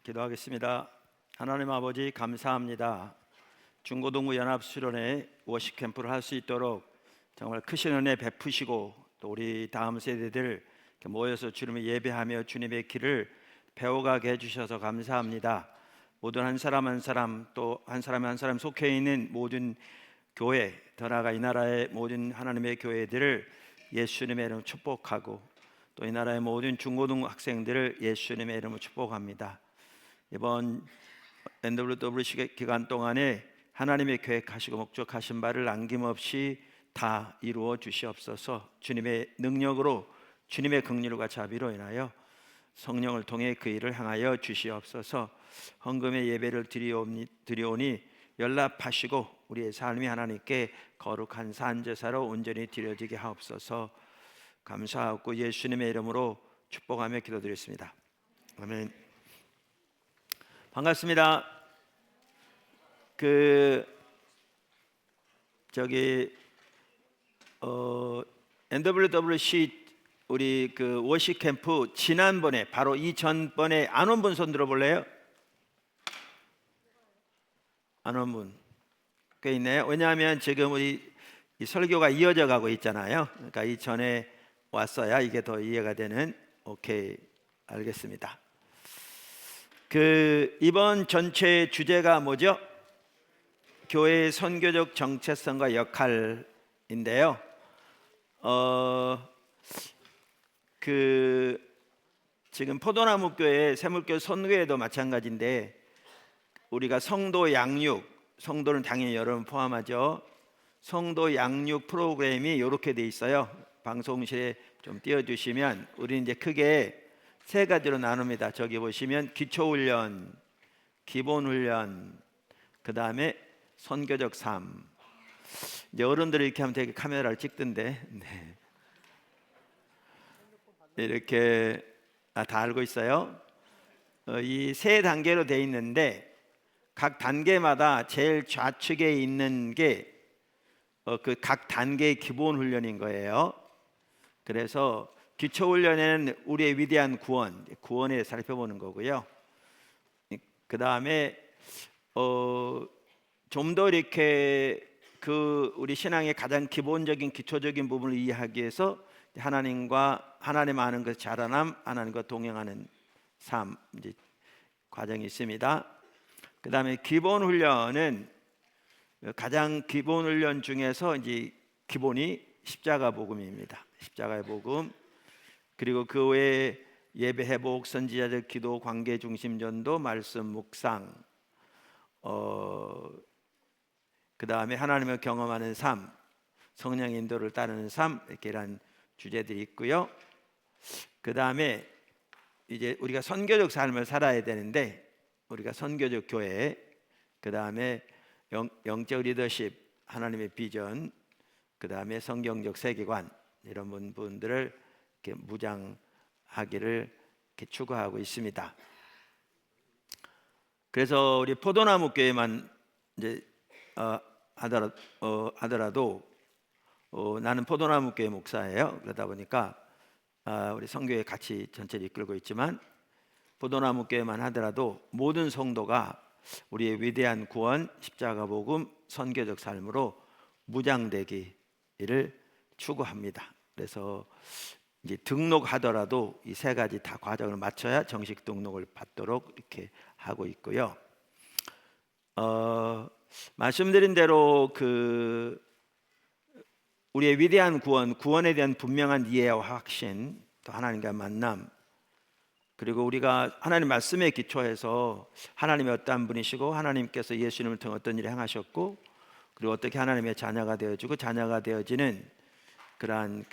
기도하겠습니다. 하나님 아버지 감사합니다. 중고등부 연합수련회 워십 캠프를 할 수 있도록 정말 크신 은혜 베푸시고 또 우리 다음 세대들 모여서 주님을 예배하며 주님의 길을 배워가게 해주셔서 감사합니다. 모든 한 사람 한 사람 또 한 사람 한 사람 속해 있는 모든 교회 더 나아가 이 나라의 모든 하나님의 교회들을 예수님의 이름으로 축복하고 또 이 나라의 모든 중고등 학생들을 예수님의 이름으로 축복합니다. 이번 NWWC 기간 동안에 하나님의 계획하시고 목적하신 바를 남김없이 다 이루어 주시옵소서. 주님의 능력으로 주님의 긍휼과 자비로 인하여 성령을 통해 그 일을 향하여 주시옵소서. 헌금의 예배를 드리오니 연락하시고 우리의 삶이 하나님께 거룩한 산제사로 온전히 드려지게 하옵소서. 감사하고 예수님의 이름으로 축복하며 기도드렸습니다. 아멘. 반갑습니다. NWWC 우리 워십 캠프 지난번에 바로 이전번에 안 온 분 손 들어볼래요? 안 온 분 꽤 있네요. 왜냐하면 지금 우리 이 설교가 이어져 가고 있잖아요. 그러니까 이전에 왔어야 이게 더 이해가 되는. 오케이, 알겠습니다. 이번 전체 주제가 뭐죠? 교회의 선교적 정체성과 역할인데요. 지금 포도나무 교회 샘물교회 선교회도 마찬가지인데 우리가 성도 양육, 성도는 당연히 여러분 포함하죠. 성도 양육 프로그램이 이렇게 돼 있어요. 방송실에 좀 띄워주시면 우리 이제 크게 세 가지로 나눕니다. 저기 보시면 기초훈련, 기본훈련, 그 다음에 선교적 삶. 이제 어른들이 이렇게 하면 되게 카메라를 찍던데, 네. 이렇게 다 알고 있어요. 이 세 단계로 돼 있는데 각 단계마다 제일 좌측에 있는 게 그 각 단계의 기본 훈련인 거예요. 그래서 기초훈련에는 우리의 위대한 구원에 살펴보는 거고요. 그 다음에 좀 더 이렇게 우리 신앙의 가장 기본적인 기초적인 부분을 이해하기 위해서 하나님과 하나님 아는 것 자라남, 하나님과 동행하는 삶 이제 과정이 있습니다. 그 다음에 기본 훈련은 가장 기본 훈련 중에서 이제 기본이 십자가 복음입니다. 십자가의 복음. 그리고 그 외에 예배 회복, 선지자적 기도, 관계 중심 전도, 말씀 묵상, 그 다음에 하나님을 경험하는 삶, 성령 인도를 따르는 삶, 이렇게란 주제들이 있고요. 그 다음에 이제 우리가 선교적 삶을 살아야 되는데 우리가 선교적 교회, 그 다음에 영적 리더십, 하나님의 비전, 그 다음에 성경적 세계관 이런 부분들을 이렇게 무장하기를 이렇게 추구하고 있습니다. 그래서 우리 포도나무 교회만 이제 하더라도 나는 포도나무 교회 목사예요. 그러다 보니까 우리 성교회 같이 전체를 이끌고 있지만 포도나무 교회만 하더라도 모든 성도가 우리의 위대한 구원, 십자가 복음, 선교적 삶으로 무장되기를 추구합니다. 그래서 이제 등록하더라도 이 세 가지 다 과정을 마쳐야 정식 등록을 받도록 이렇게 하고 있고요. 말씀드린 대로 우리의 위대한 구원에 대한 분명한 이해와 확신, 또 하나님과의 만남, 그리고 우리가 하나님 말씀에 기초해서 하나님이 어떠한 분이시고 하나님께서 예수님을 통해 어떤 일을 행하셨고 그리고 어떻게 하나님의 자녀가 되어지고 자녀가 되어지는 그러한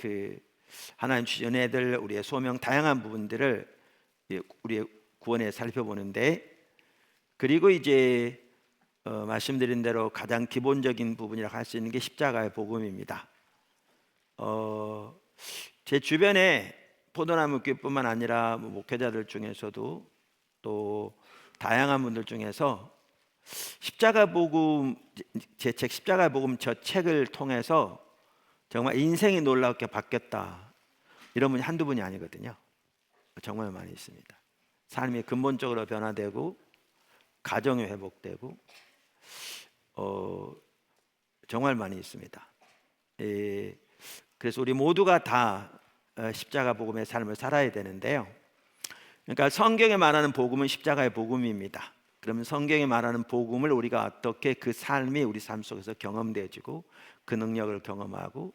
하나님 주신 은혜들, 우리의 소명, 다양한 부분들을 우리의 구원에 살펴보는데, 그리고 이제 말씀드린 대로 가장 기본적인 부분이라고 할 수 있는 게 십자가의 복음입니다. 제 주변에 포도나무 교회뿐만 아니라 목회자들 중에서도 또 다양한 분들 중에서 십자가 복음, 제 책 십자가 복음 저 책을 통해서 정말 인생이 놀랍게 바뀌었다 이런 분이 한두 분이 아니거든요. 정말 많이 있습니다. 삶이 근본적으로 변화되고 가정이 회복되고 정말 많이 있습니다. 그래서 우리 모두가 다 십자가 복음의 삶을 살아야 되는데요. 그러니까 성경에 말하는 복음은 십자가의 복음입니다. 그러면 성경에 말하는 복음을 우리가 어떻게 그 삶이 우리 삶 속에서 경험되어지고 그 능력을 경험하고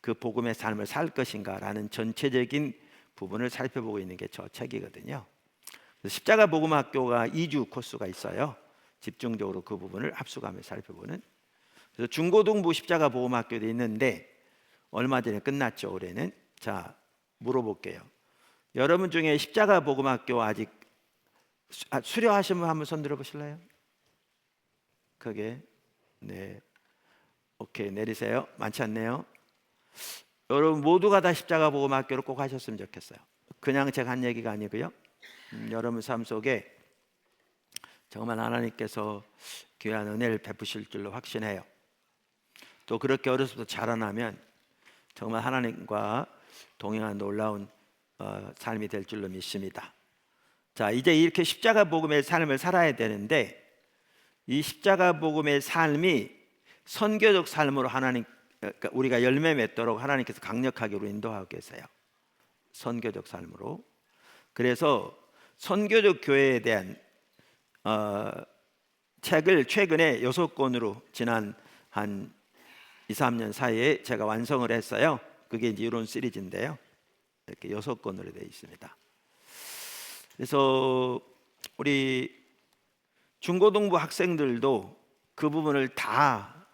그 복음의 삶을 살 것인가라는 전체적인 부분을 살펴보고 있는 게 저 책이거든요. 십자가 복음 학교가 2주 코스가 있어요. 집중적으로 그 부분을 합숙하며 살펴보는. 그래서 중고등부 십자가 복음 학교도 있는데 얼마 전에 끝났죠. 올해는. 자, 물어볼게요. 여러분 중에 십자가 복음 학교 아직 수료하신 분 한번 손 들어 보실래요? 크게. 네. 오케이, 내리세요. 많지 않네요. 여러분 모두가 다 십자가 복음 학교를 꼭 하셨으면 좋겠어요. 그냥 제가 한 얘기가 아니고요. 여러분 삶 속에 정말 하나님께서 귀한 은혜를 베푸실 줄로 확신해요. 또 그렇게 어려서부터 자라나면 정말 하나님과 동행한 놀라운 삶이 될 줄로 믿습니다. 자, 이제 이렇게 십자가 복음의 삶을 살아야 되는데 이 십자가 복음의 삶이 선교적 삶으로 우리가 열매 맺도록 하나님께서 강력하게 우리 인도하고 계세요. 선교적 삶으로. 그래서 선교적 교회에 대한 책을 최근에 6권으로 지난 한 2, 3년 사이에 제가 완성을 했어요. 그게 이제 이론 시리즈인데요. 이렇게 6권으로 되어 있습니다. 그래서 우리 중고등부 학생들도 그 부분을 다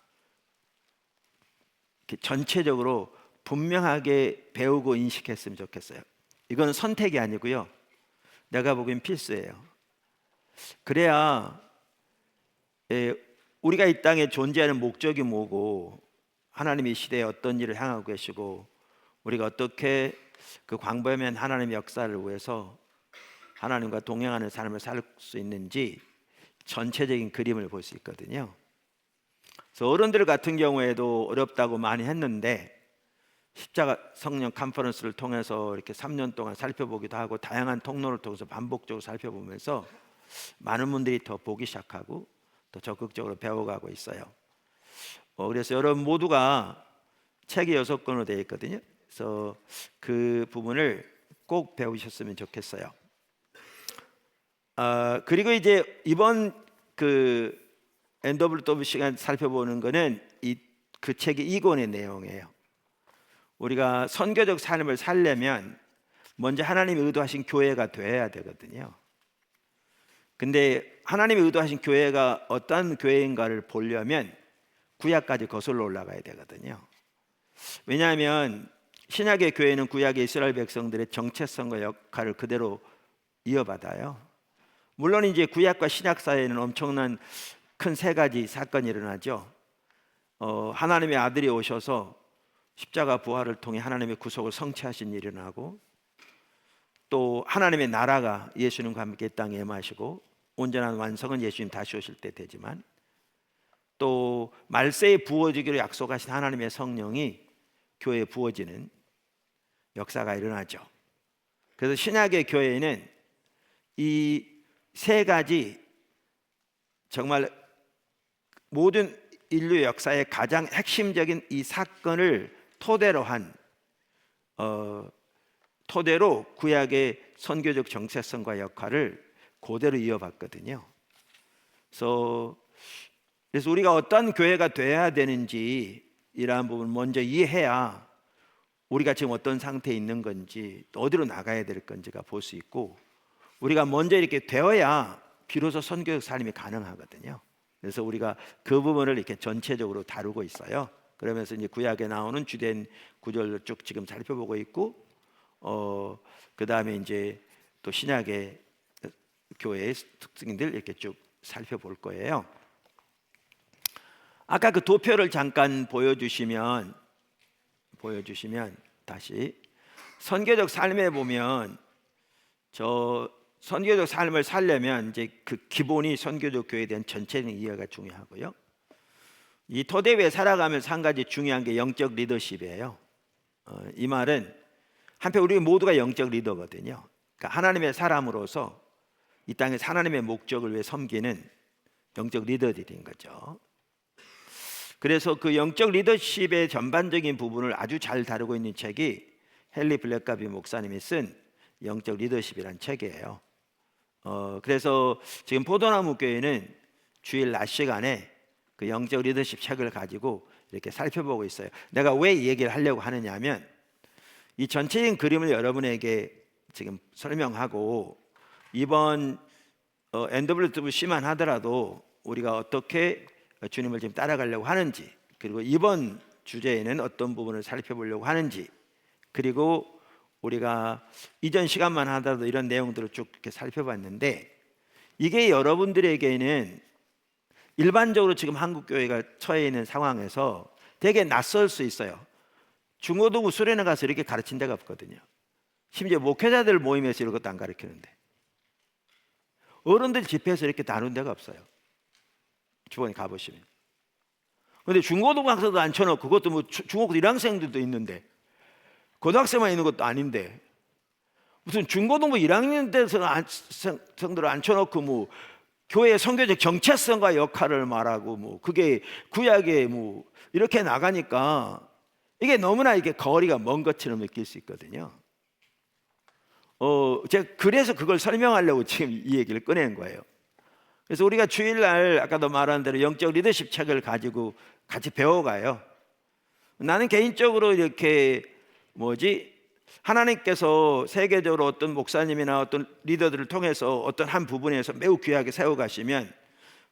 이렇게 전체적으로 분명하게 배우고 인식했으면 좋겠어요. 이거는 선택이 아니고요. 내가 보기엔 필수예요. 그래야 우리가 이 땅에 존재하는 목적이 뭐고 하나님이 이 시대에 어떤 일을 향하고 계시고 우리가 어떻게 그 광범위한 하나님의 역사를 위해서 하나님과 동행하는 삶을 살 수 있는지 전체적인 그림을 볼 수 있거든요. 그래서 어른들 같은 경우에도 어렵다고 많이 했는데 십자가 성령 컨퍼런스를 통해서 이렇게 3년 동안 살펴보기도 하고 다양한 통로를 통해서 반복적으로 살펴보면서 많은 분들이 더 보기 시작하고 더 적극적으로 배워가고 있어요. 그래서 여러분 모두가 책이 6권으로 되어 있거든요. 그래서 그 부분을 꼭 배우셨으면 좋겠어요. 그리고 이제 이번 그 NWW 시간 살펴보는 거는 그 책의 2권의 내용이에요. 우리가 선교적 삶을 살려면 먼저 하나님이 의도하신 교회가 되어야 되거든요. 근데 하나님이 의도하신 교회가 어떤 교회인가를 보려면 구약까지 거슬러 올라가야 되거든요. 왜냐하면 신약의 교회는 구약의 이스라엘 백성들의 정체성과 역할을 그대로 이어받아요. 물론 이제 구약과 신약 사이에는 엄청난 큰 3가지 사건이 일어나죠. 하나님의 아들이 오셔서 십자가 부활을 통해 하나님의 구속을 성취하신 일이 일어나고 또 하나님의 나라가 예수님과 함께 땅에 임하시고 온전한 완성은 예수님 다시 오실 때 되지만 또 말세에 부어지기로 약속하신 하나님의 성령이 교회에 부어지는 역사가 일어나죠. 그래서 신약의 교회에는 이 3가지 정말 모든 인류 역사의 가장 핵심적인 이 사건을 토대로 구약의 선교적 정체성과 역할을 그대로 이어봤거든요. 그래서 우리가 어떤 교회가 돼야 되는지 이러한 부분을 먼저 이해해야 우리가 지금 어떤 상태에 있는 건지 또 어디로 나가야 될 건지가 볼 수 있고 우리가 먼저 이렇게 되어야 비로소 선교적 삶이 가능하거든요. 그래서 우리가 그 부분을 이렇게 전체적으로 다루고 있어요. 그러면서 이제 구약에 나오는 주된 구절을 쭉 지금 살펴보고 있고 그 다음에 이제 또 신약의 교회의 특징들 이렇게 쭉 살펴볼 거예요. 아까 그 도표를 잠깐 보여주시면 다시 선교적 삶에 보면 선교적 삶을 살려면 이제 그 기본이 선교적 교회에 대한 전체적인 이해가 중요하고요. 이 토대 위에 살아가면서 한 가지 중요한 게 영적 리더십이에요. 이 말은 한편 우리 모두가 영적 리더거든요. 그러니까 하나님의 사람으로서 이 땅에서 하나님의 목적을 위해 섬기는 영적 리더들인 거죠. 그래서 그 영적 리더십의 전반적인 부분을 아주 잘 다루고 있는 책이 헨리 블랙가비 목사님이 쓴 영적 리더십이라는 책이에요. 그래서 지금 포도나무 교회는 주일 낮 시간에 그 영적 리더십 책을 가지고 이렇게 살펴보고 있어요. 내가 왜 이 얘기를 하려고 하느냐면 이 전체적인 그림을 여러분에게 지금 설명하고 이번 NWC만 하더라도 우리가 어떻게 주님을 지금 따라가려고 하는지, 그리고 이번 주제에는 어떤 부분을 살펴보려고 하는지, 그리고 우리가 이전 시간만 하더라도 이런 내용들을 쭉 이렇게 살펴봤는데, 이게 여러분들에게는 일반적으로 지금 한국 교회가 처해 있는 상황에서 되게 낯설 수 있어요. 중고등부 수련회 가서 이렇게 가르친 데가 없거든요. 심지어 목회자들 모임에서 이런 것도 안 가르치는데, 어른들 집회에서 이렇게 다룬 데가 없어요. 주변에 가보시면. 그런데 중고등부 강사도 앉혀놓고, 그것도 뭐 중고등부 1학생들도 있는데 고등학생만 있는 것도 아닌데 무슨 중고등부 1학년 때서 성들을 앉혀놓고 뭐 교회의 선교적 정체성과 역할을 말하고 뭐 그게 구약에 뭐 이렇게 나가니까 이게 너무나 이게 거리가 먼 것처럼 느낄 수 있거든요. 제가 그래서 그걸 설명하려고 지금 이 얘기를 꺼낸 거예요. 그래서 우리가 주일날 아까도 말한 대로 영적 리더십 책을 가지고 같이 배워가요. 나는 개인적으로 이렇게 하나님께서 세계적으로 어떤 목사님이나 어떤 리더들을 통해서 어떤 한 부분에서 매우 귀하게 세워가시면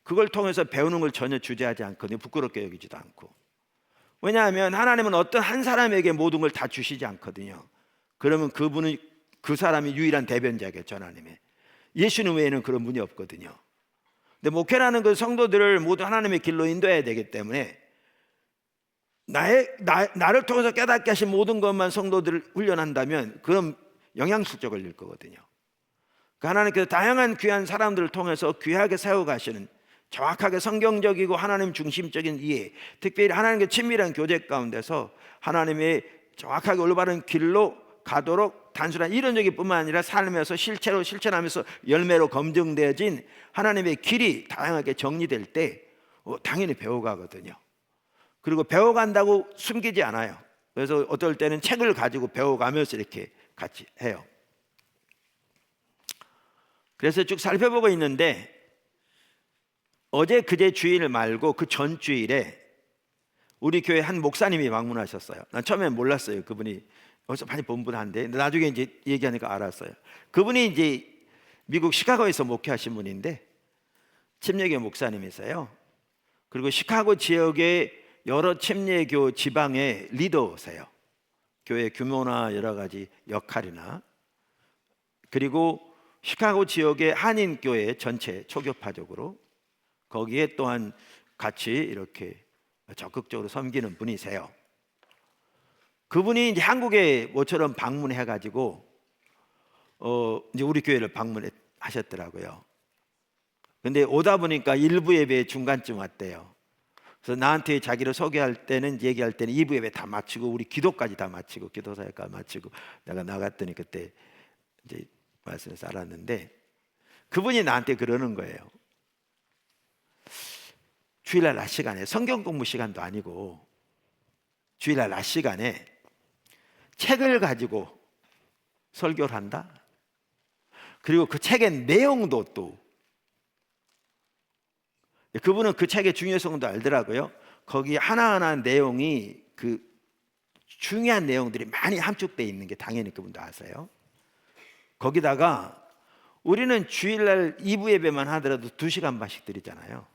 그걸 통해서 배우는 걸 전혀 주저하지 않거든요. 부끄럽게 여기지도 않고. 왜냐하면 하나님은 어떤 한 사람에게 모든 걸 다 주시지 않거든요. 그러면 그분은 그 사람이 유일한 대변자겠죠, 하나님의. 예수님 외에는 그런 분이 없거든요. 근데 목회라는 그 성도들을 모두 하나님의 길로 인도해야 되기 때문에 나를 통해서 깨닫게 하신 모든 것만 성도들을 훈련한다면 그럼 영양실조 걸릴 거거든요. 그 하나님께서 다양한 귀한 사람들을 통해서 귀하게 세워가시는 정확하게 성경적이고 하나님 중심적인 이해, 특별히 하나님과 친밀한 교제 가운데서 하나님의 정확하게 올바른 길로 가도록 단순한 이론적인 뿐만 아니라 삶에서 실체로 실천하면서 열매로 검증되어진 하나님의 길이 다양하게 정리될 때 당연히 배워가거든요. 그리고 배워간다고 숨기지 않아요. 그래서 어떨 때는 책을 가지고 배워가면서 이렇게 같이 해요. 그래서 쭉 살펴보고 있는데 어제 그제 주일 말고 그 전 주일에 우리 교회 한 목사님이 방문하셨어요. 난 처음엔 몰랐어요. 그분이 어디서 많이 본 분 한데 나중에 이제 얘기하니까 알았어요. 그분이 이제 미국 시카고에서 목회하신 분인데 침례교 목사님이세요. 그리고 시카고 지역의 여러 침례교 지방의 리더세요. 교회 규모나 여러 가지 역할이나, 그리고 시카고 지역의 한인교회 전체 초교파적으로 거기에 또한 같이 이렇게 적극적으로 섬기는 분이세요. 그분이 이제 한국에 모처럼 방문해가지고 이제 우리 교회를 방문하셨더라고요. 근데 오다 보니까 일부 예배 중간쯤 왔대요. 그래서 나한테 자기를 소개할 때는, 얘기할 때는 2부 예배 다 마치고 우리 기도까지 다 마치고 기도사역까지 마치고 내가 나갔더니 그때 이제 말씀에서 알았는데 그분이 나한테 그러는 거예요. 주일날 낮 시간에, 성경 공부 시간도 아니고 주일날 낮 시간에 책을 가지고 설교를 한다. 그리고 그 책의 내용도 또 그분은 그 책의 중요성도 알더라고요. 거기 하나하나 내용이 그 중요한 내용들이 많이 함축되어 있는 게 당연히 그분도 아세요. 거기다가 우리는 주일날 2부 예배만 하더라도 2시간 반씩 드리잖아요.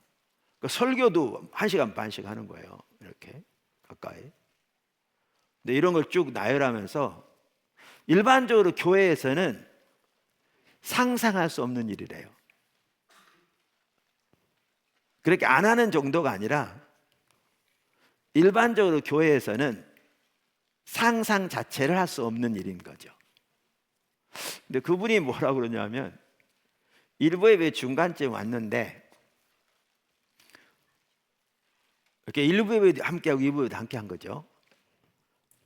그러니까 설교도 1시간 반씩 하는 거예요. 이렇게 가까이. 근데 이런 걸 쭉 나열하면서 일반적으로 교회에서는 상상할 수 없는 일이래요. 그렇게 안 하는 정도가 아니라 일반적으로 교회에서는 상상 자체를 할 수 없는 일인 거죠. 근데 그분이 뭐라고 그러냐면 1부 예배 중간쯤 왔는데 이렇게 1부 예배도 함께하고 2부 예배도 함께 한 거죠.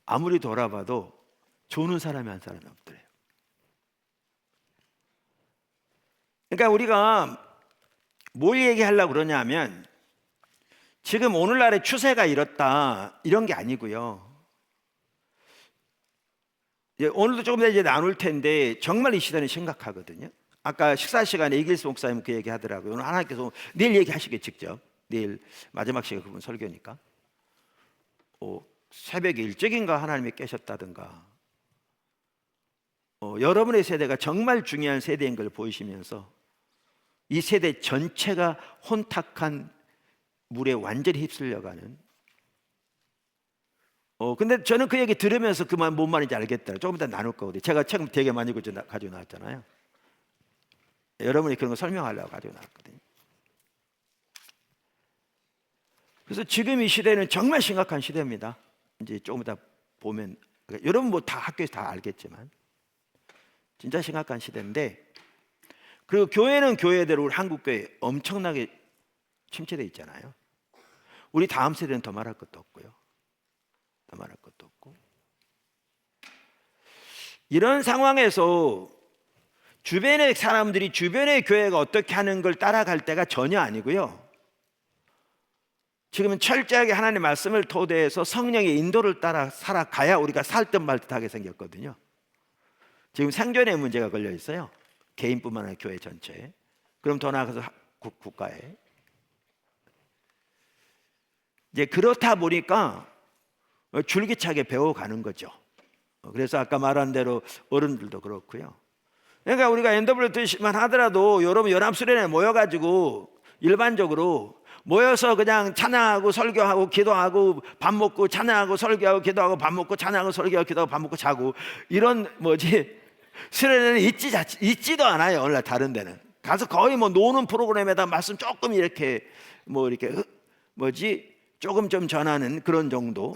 아무리 돌아봐도 조는 사람이 한 사람이 없더래요. 그러니까 우리가 뭘 얘기하려고 그러냐면 지금 오늘날의 추세가 이렇다 이런 게 아니고요. 오늘도 조금 더 이제 나눌 텐데 정말 이 시대는 심각하거든요. 아까 식사 시간에 이길수 목사님 그 얘기 하더라고요. 오늘 하나님께서 내일 얘기하시게 직접 내일 마지막 시간 그분 설교니까 새벽에 일찍인가 하나님이 깨셨다든가 여러분의 세대가 정말 중요한 세대인 걸 보이시면서 이 세대 전체가 혼탁한 물에 완전히 휩쓸려가는 근데 저는 그 얘기 들으면서 그만 뭔 말인지 알겠다. 조금 이따 나눌 거거든요. 제가 책 되게 많이 가지고 나왔잖아요. 여러분이 그런 거 설명하려고 가지고 나왔거든요. 그래서 지금 이 시대는 정말 심각한 시대입니다. 이제 조금 이따 보면 그러니까 여러분 뭐 다 학교에서 다 알겠지만 진짜 심각한 시대인데 그리고 교회는 교회대로 우리 한국교회 엄청나게 침체되어 있잖아요. 우리 다음 세대는 더 말할 것도 없고요. 더 말할 것도 없고 이런 상황에서 주변의 사람들이 주변의 교회가 어떻게 하는 걸 따라갈 때가 전혀 아니고요. 지금은 철저하게 하나님의 말씀을 토대해서 성령의 인도를 따라 살아가야 우리가 살 듯 말 듯하게 생겼거든요. 지금 생존의 문제가 걸려 있어요. 개인뿐만 아니라 교회 전체에. 그럼 더 나아가서 국가에. 이제 그렇다 보니까 줄기차게 배워가는 거죠. 그래서 아까 말한 대로 어른들도 그렇고요. 그러니까 우리가 NWTC만 하더라도 여러분 연합수련회 모여가지고 일반적으로 모여서 그냥 찬양하고 설교하고 기도하고 밥 먹고 찬양하고 설교하고 기도하고 밥 먹고 찬양하고 설교하고 기도하고 밥 먹고 자고 이런 수련회는 있지도 않아요. 원래 다른 데는 가서 거의 노는 프로그램에다 말씀 조금 이렇게 조금 좀 전하는 그런 정도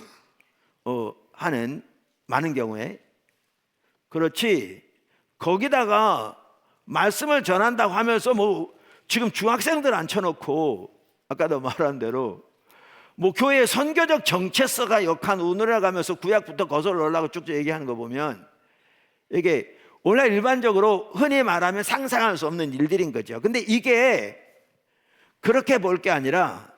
하는 많은 경우에 그렇지 거기다가 말씀을 전한다고 하면서 지금 중학생들 앉혀놓고 아까도 말한 대로 교회의 선교적 정체성가 역한 우늘해 가면서 구약부터 거슬러 올라가고 쭉쭉 얘기하는 거 보면 이게 원래 일반적으로 흔히 말하면 상상할 수 없는 일들인 거죠. 근데 이게 그렇게 볼 게 아니라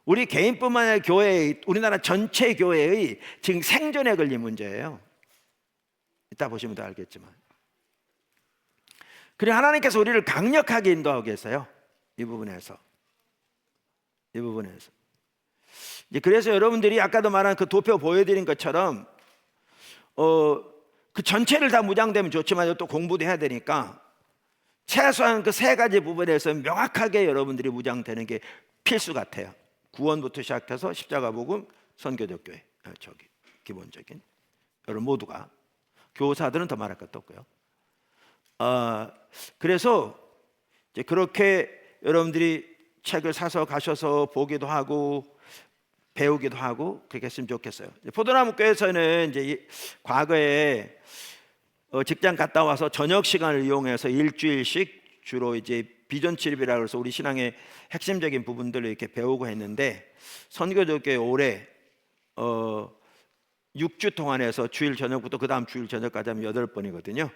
우리 개인뿐만 아니라 교회의 우리나라 전체 교회의 지금 생존에 걸린 문제예요. 이따 보시면 더 알겠지만 그리고 하나님께서 우리를 강력하게 인도하고 계세요. 이 부분에서 이제 그래서 여러분들이 아까도 말한 그 도표 보여드린 것처럼 그 전체를 다 무장되면 좋지만 또 공부도 해야 되니까 최소한 그 세 가지 부분에서 명확하게 여러분들이 무장되는 게 필수 같아요. 구원부터 시작해서 십자가 복음, 선교적 교회 기본적인 여러분 모두가 교사들은 더 말할 것도 없고요. 그래서 이제 그렇게 여러분들이 책을 사서 가셔서 보기도 하고 배우기도 하고 그렇게 했으면 좋겠어요. 포도나무 교회에서는 이제 과거에 직장 갔다 와서 저녁 시간을 이용해서 일주일씩 주로 이제 비전 치료비라고 해서 우리 신앙의 핵심적인 부분들을 이렇게 배우고 했는데 선교적 교회 올해 6주 동안에서 주일 저녁부터 그 다음 주일 저녁까지 하면 8번이거든요.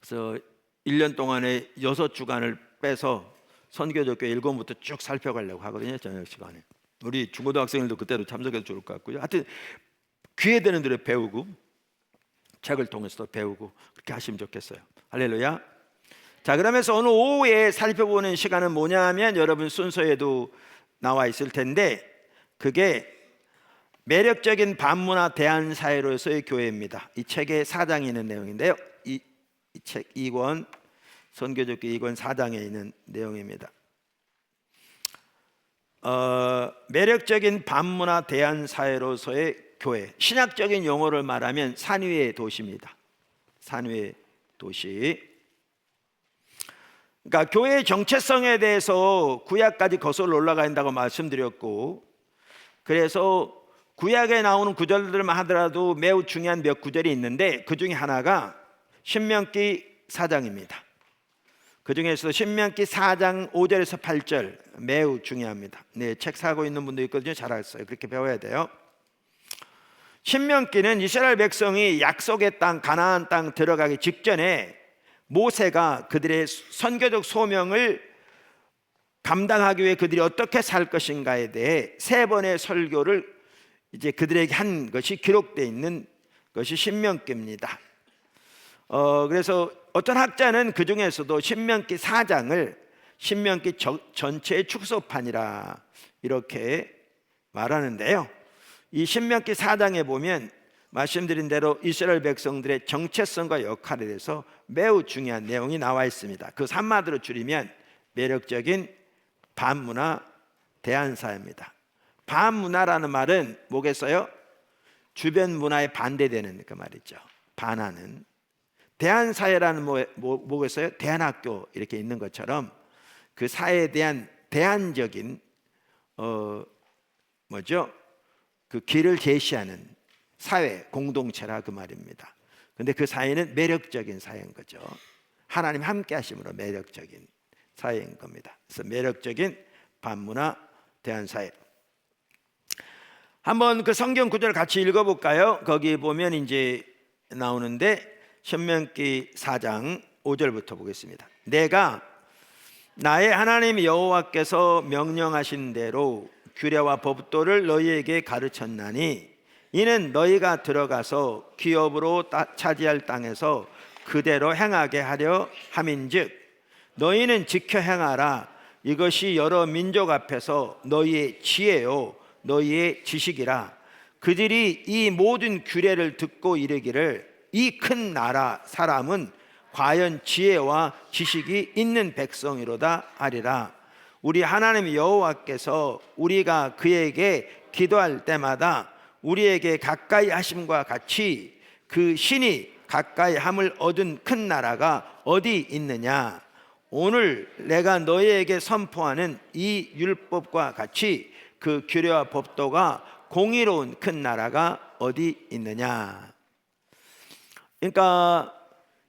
그래서 1년 동안에 6주간을 빼서 선교적 교회 1권부터 쭉 살펴가려고 하거든요. 저녁 시간에 우리 중고등학생들도 그때도 참석해도 좋을 것 같고요. 하여튼 기회 되는 대로 배우고 책을 통해서도 배우고 그렇게 하시면 좋겠어요. 할렐루야. 자, 그러면서 오늘 오후에 살펴보는 시간은 뭐냐면 여러분 순서에도 나와 있을 텐데 그게 매력적인 반문화 대한사회로서의 교회입니다. 이 책의 4장에 있는 내용인데요. 이 책 2권 선교적 교회 2권 4장에 있는 내용입니다. 매력적인 반문화 대한사회로서의 교회, 신학적인 용어를 말하면 산위의 도시입니다. 산위의 도시. 그러니까 교회의 정체성에 대해서 구약까지 거슬러 올라가 된다고 말씀드렸고, 그래서 구약에 나오는 구절들만 하더라도 매우 중요한 몇 구절이 있는데 그 중에 하나가 신명기 4장입니다. 그 중에서 신명기 4장 5절에서 8절 매우 중요합니다. 네, 책 사고 있는 분도 있거든요. 잘 알았어요. 그렇게 배워야 돼요. 신명기는 이스라엘 백성이 약속의 땅 가나안 땅 들어가기 직전에 모세가 그들의 선교적 소명을 감당하기 위해 그들이 어떻게 살 것인가에 대해 3번의 설교를 이제 그들에게 한 것이 기록되어 있는 것이 신명기입니다. 그래서 어떤 학자는 그 중에서도 신명기 4장을 신명기 전체의 축소판이라 이렇게 말하는데요. 이 신명기 4장에 보면 말씀드린 대로 이스라엘 백성들의 정체성과 역할에 대해서 매우 중요한 내용이 나와 있습니다. 그 한마디로 줄이면 매력적인 반문화 대안사입니다. 반문화라는 말은 뭐겠어요? 주변 문화에 반대되는 그 말이죠. 반하는. 대안사회라는 뭐겠어요? 대안학교 이렇게 있는 것처럼 그 사회에 대한 대안적인 그 길을 제시하는 사회 공동체라 그 말입니다. 근데 그 사회는 매력적인 사회인 거죠. 하나님 함께 하심으로 매력적인 사회인 겁니다. 그래서 매력적인 반문화 대안사회. 한번 그 성경 구절을 같이 읽어볼까요? 거기 보면 이제 나오는데 신명기 4장 5절부터 보겠습니다. 내가 나의 하나님 여호와께서 명령하신 대로 규례와 법도를 너희에게 가르쳤나니 이는 너희가 들어가서 기업으로 차지할 땅에서 그대로 행하게 하려 함인즉 너희는 지켜 행하라. 이것이 여러 민족 앞에서 너희의 지혜요 너희의 지식이라. 그들이 이 모든 규례를 듣고 이르기를 이 큰 나라 사람은 과연 지혜와 지식이 있는 백성이로다 하리라. 우리 하나님 여호와께서 우리가 그에게 기도할 때마다 우리에게 가까이 하심과 같이 그 신이 가까이 함을 얻은 큰 나라가 어디 있느냐. 오늘 내가 너희에게 선포하는 이 율법과 같이 그 규례와 법도가 공의로운 큰 나라가 어디 있느냐. 그러니까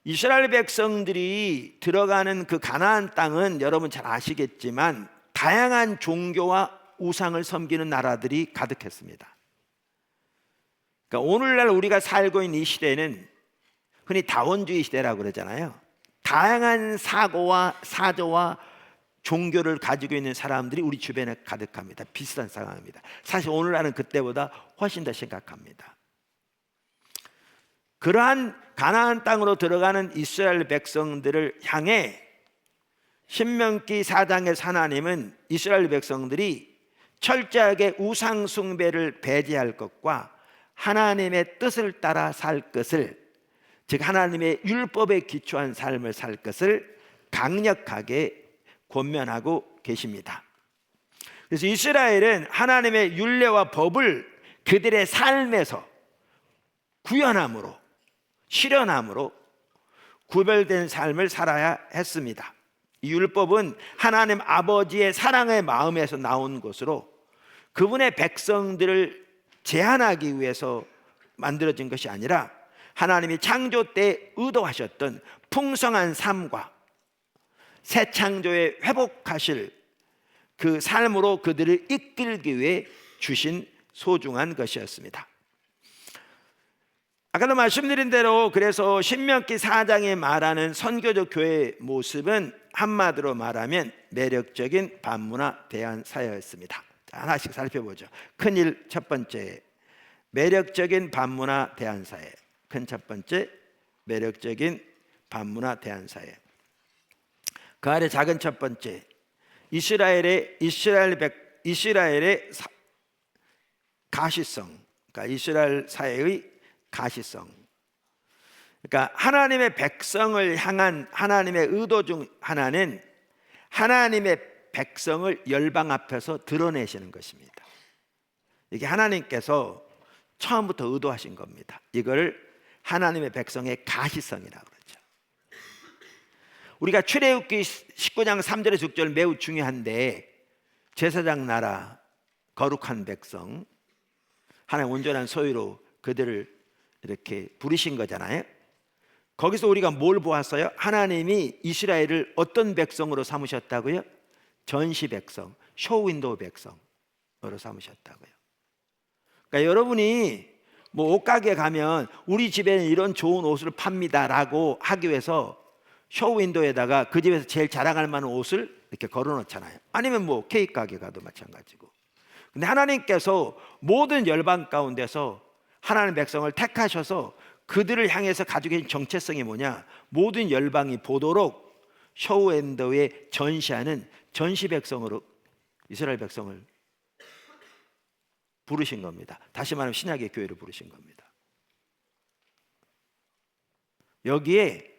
이스라엘 백성들이 들어가는 그 가나안 땅은 여러분 잘 아시겠지만 다양한 종교와 우상을 섬기는 나라들이 가득했습니다. 그러니까 오늘날 우리가 살고 있는 이 시대는 흔히 다원주의 시대라고 그러잖아요. 다양한 사고와 사조와 종교를 가지고 있는 사람들이 우리 주변에 가득합니다. 비슷한 상황입니다. 사실 오늘날은 그때보다 훨씬 더 심각합니다. 그러한 가나안 땅으로 들어가는 이스라엘 백성들을 향해 신명기 4장의 하나님은 이스라엘 백성들이 철저하게 우상 숭배를 배제할 것과 하나님의 뜻을 따라 살 것을, 즉 하나님의 율법에 기초한 삶을 살 것을 강력하게 권면하고 계십니다. 그래서 이스라엘은 하나님의 율례와 법을 그들의 삶에서 구현함으로 실현함으로 구별된 삶을 살아야 했습니다. 이 율법은 하나님 아버지의 사랑의 마음에서 나온 것으로 그분의 백성들을 제한하기 위해서 만들어진 것이 아니라 하나님이 창조 때 의도하셨던 풍성한 삶과 새 창조에 회복하실 그 삶으로 그들을 이끌기 위해 주신 소중한 것이었습니다. 아까도 말씀드린 대로 그래서 신명기 4장에 말하는 선교적 교회의 모습은 한마디로 말하면 매력적인 반문화 대안 사회였습니다. 하나씩 살펴보죠. 큰일 첫 번째, 매력적인 반문화 대안 사회. 큰 첫 번째, 매력적인 반문화 대안 사회. 그 아래 작은 첫 번째, 이스라엘의 가시성. 그러니까 이스라엘 사회의 가시성. 그러니까 하나님의 백성을 향한 하나님의 의도 중 하나는 하나님의 백성을 열방 앞에서 드러내시는 것입니다. 이게 하나님께서 처음부터 의도하신 겁니다. 이걸 하나님의 백성의 가시성이라고 그러죠. 우리가 출애굽기 19장 3절에서 6절 매우 중요한데, 제사장 나라 거룩한 백성, 하나님 온전한 소유로 그들을 이렇게 부르신 거잖아요. 거기서 우리가 뭘 보았어요? 하나님이 이스라엘을 어떤 백성으로 삼으셨다고요? 전시 백성, 쇼윈도우 백성으로 삼으셨다고요. 그러니까 여러분이 뭐 옷가게 가면 우리 집에는 이런 좋은 옷을 팝니다라고 하기 위해서 쇼윈도에다가 그 집에서 제일 자랑할 만한 옷을 이렇게 걸어 놓잖아요. 아니면 뭐 케이크 가게 가도 마찬가지고. 근데 하나님께서 모든 열방 가운데서 하나님의 백성을 택하셔서 그들을 향해서 가지고 계신 정체성이 뭐냐? 모든 열방이 보도록 쇼윈도에 전시하는 전시 백성으로 이스라엘 백성을 부르신 겁니다. 다시 말하면 신약의 교회를 부르신 겁니다. 여기에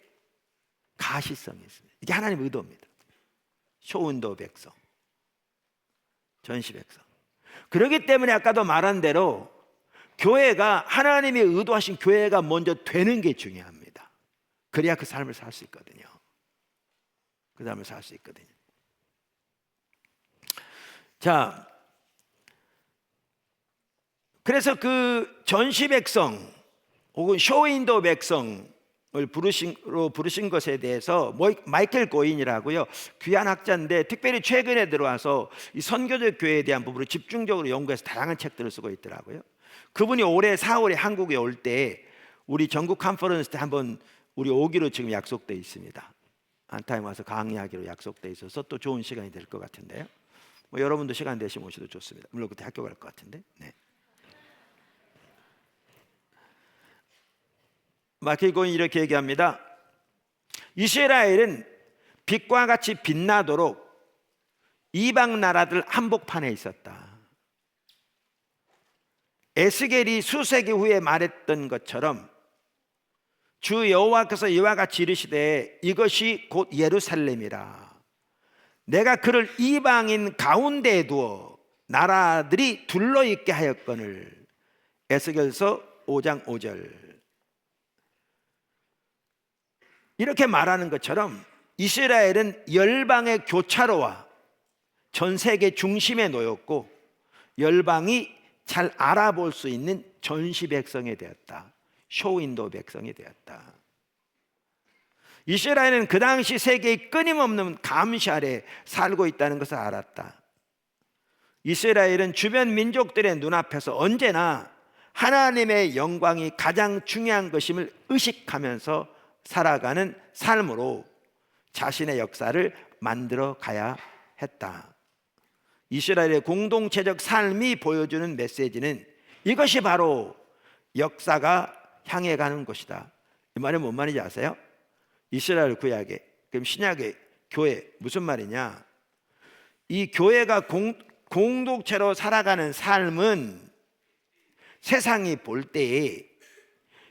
가시성이 있습니다. 이게 하나님의 의도입니다. 쇼윈도 백성, 전시 백성. 그렇기 때문에 아까도 말한 대로 교회가 하나님이 의도하신 교회가 먼저 되는 게 중요합니다. 그래야 그 삶을 살 수 있거든요. 그 삶을 살 수 있거든요. 자, 그래서 그 전시 백성 혹은 쇼윈도 백성을 부르신 것에 대해서 마이클 고인이라고요, 귀한 학자인데 특별히 최근에 들어와서 이 선교적 교회에 대한 부분을 집중적으로 연구해서 다양한 책들을 쓰고 있더라고요. 그분이 올해 4월에 한국에 올 때 우리 전국 컨퍼런스 때 한번 우리 오기로 지금 약속돼 있습니다. 한타임 와서 강의하기로 약속돼 있어서 또 좋은 시간이 될 것 같은데요. 뭐 여러분도 시간 되시면 오셔도 좋습니다. 물론 그때 학교 갈 것 같은데. 네. 마이클 고인이 이렇게 얘기합니다. 이스라엘은 빛과 같이 빛나도록 이방 나라들 한복판에 있었다. 에스겔이 수세기 후에 말했던 것처럼 주 여호와께서 이와 같이 이르시되 이것이 곧 예루살렘이라. 내가 그를 이방인 가운데에 두어 나라들이 둘러있게 하였거늘. 에스겔서 5장 5절. 이렇게 말하는 것처럼 이스라엘은 열방의 교차로와 전 세계 중심에 놓였고 열방이 잘 알아볼 수 있는 전시 백성이 되었다. 쇼윈도 백성이 되었다. 이스라엘은 그 당시 세계의 끊임없는 감시 아래 살고 있다는 것을 알았다. 이스라엘은 주변 민족들의 눈앞에서 언제나 하나님의 영광이 가장 중요한 것임을 의식하면서 살아가는 삶으로 자신의 역사를 만들어 가야 했다. 이스라엘의 공동체적 삶이 보여주는 메시지는 이것이 바로 역사가 향해 가는 곳이다. 이 말이 뭔 말인지 아세요? 이스라엘 구약의, 그럼 신약의 교회 무슨 말이냐? 이 교회가 공동체로 살아가는 삶은 세상이 볼 때에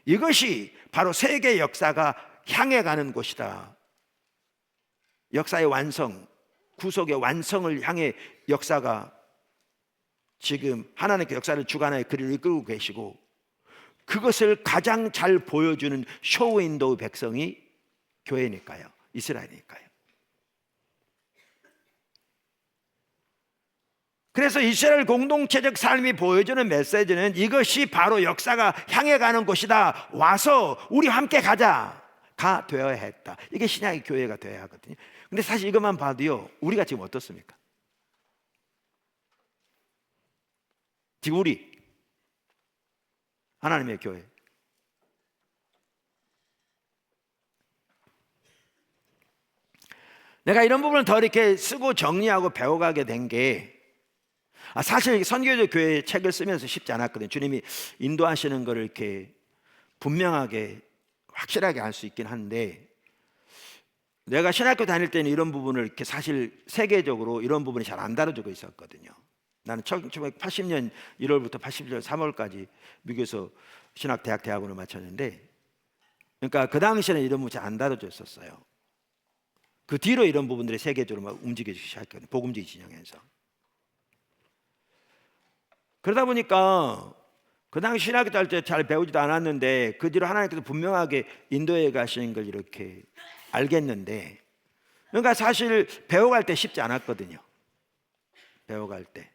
이것이 바로 세계 역사가 향해 가는 곳이다. 역사의 완성, 구속의 완성을 향해 역사가 지금 하나님께 역사를 주관하여 그를 이끌고 계시고 그것을 가장 잘 보여주는 쇼윈도우 백성이 교회니까요. 이스라엘이니까요. 그래서 이스라엘 공동체적 삶이 보여주는 메시지는 이것이 바로 역사가 향해 가는 곳이다. 와서 우리 함께 가자가 되어야 했다. 이게 신약의 교회가 되어야 하거든요. 근데 사실 이것만 봐도요, 우리가 지금 어떻습니까? 지금 우리 하나님의 교회, 내가 이런 부분을 더 이렇게 쓰고 정리하고 배워가게 된 게 사실 선교적 교회 책을 쓰면서 쉽지 않았거든요. 주님이 인도하시는 것을 이렇게 분명하게 확실하게 알 수 있긴 한데, 내가 신학교 다닐 때는 이런 부분을 이렇게 사실 세계적으로 이런 부분이 잘 안 다뤄지고 있었거든요. 나는 1980년 1월부터 81년 3월까지 미국에서 신학대학 대학원을 마쳤는데, 그러니까 그 당시에는 이런 부분이 잘 안 다뤄져 있었어요. 그 뒤로 이런 부분들이 세계적으로 막 움직이기 시작했거든요. 복음주의 진영에서. 그러다 보니까 그 당시 신학교 다닐 때 잘 배우지도 않았는데 그 뒤로 하나님께서 분명하게 인도에 가시는 걸 이렇게 알겠는데, 그러니까 사실 배워갈 때 쉽지 않았거든요. 배워갈 때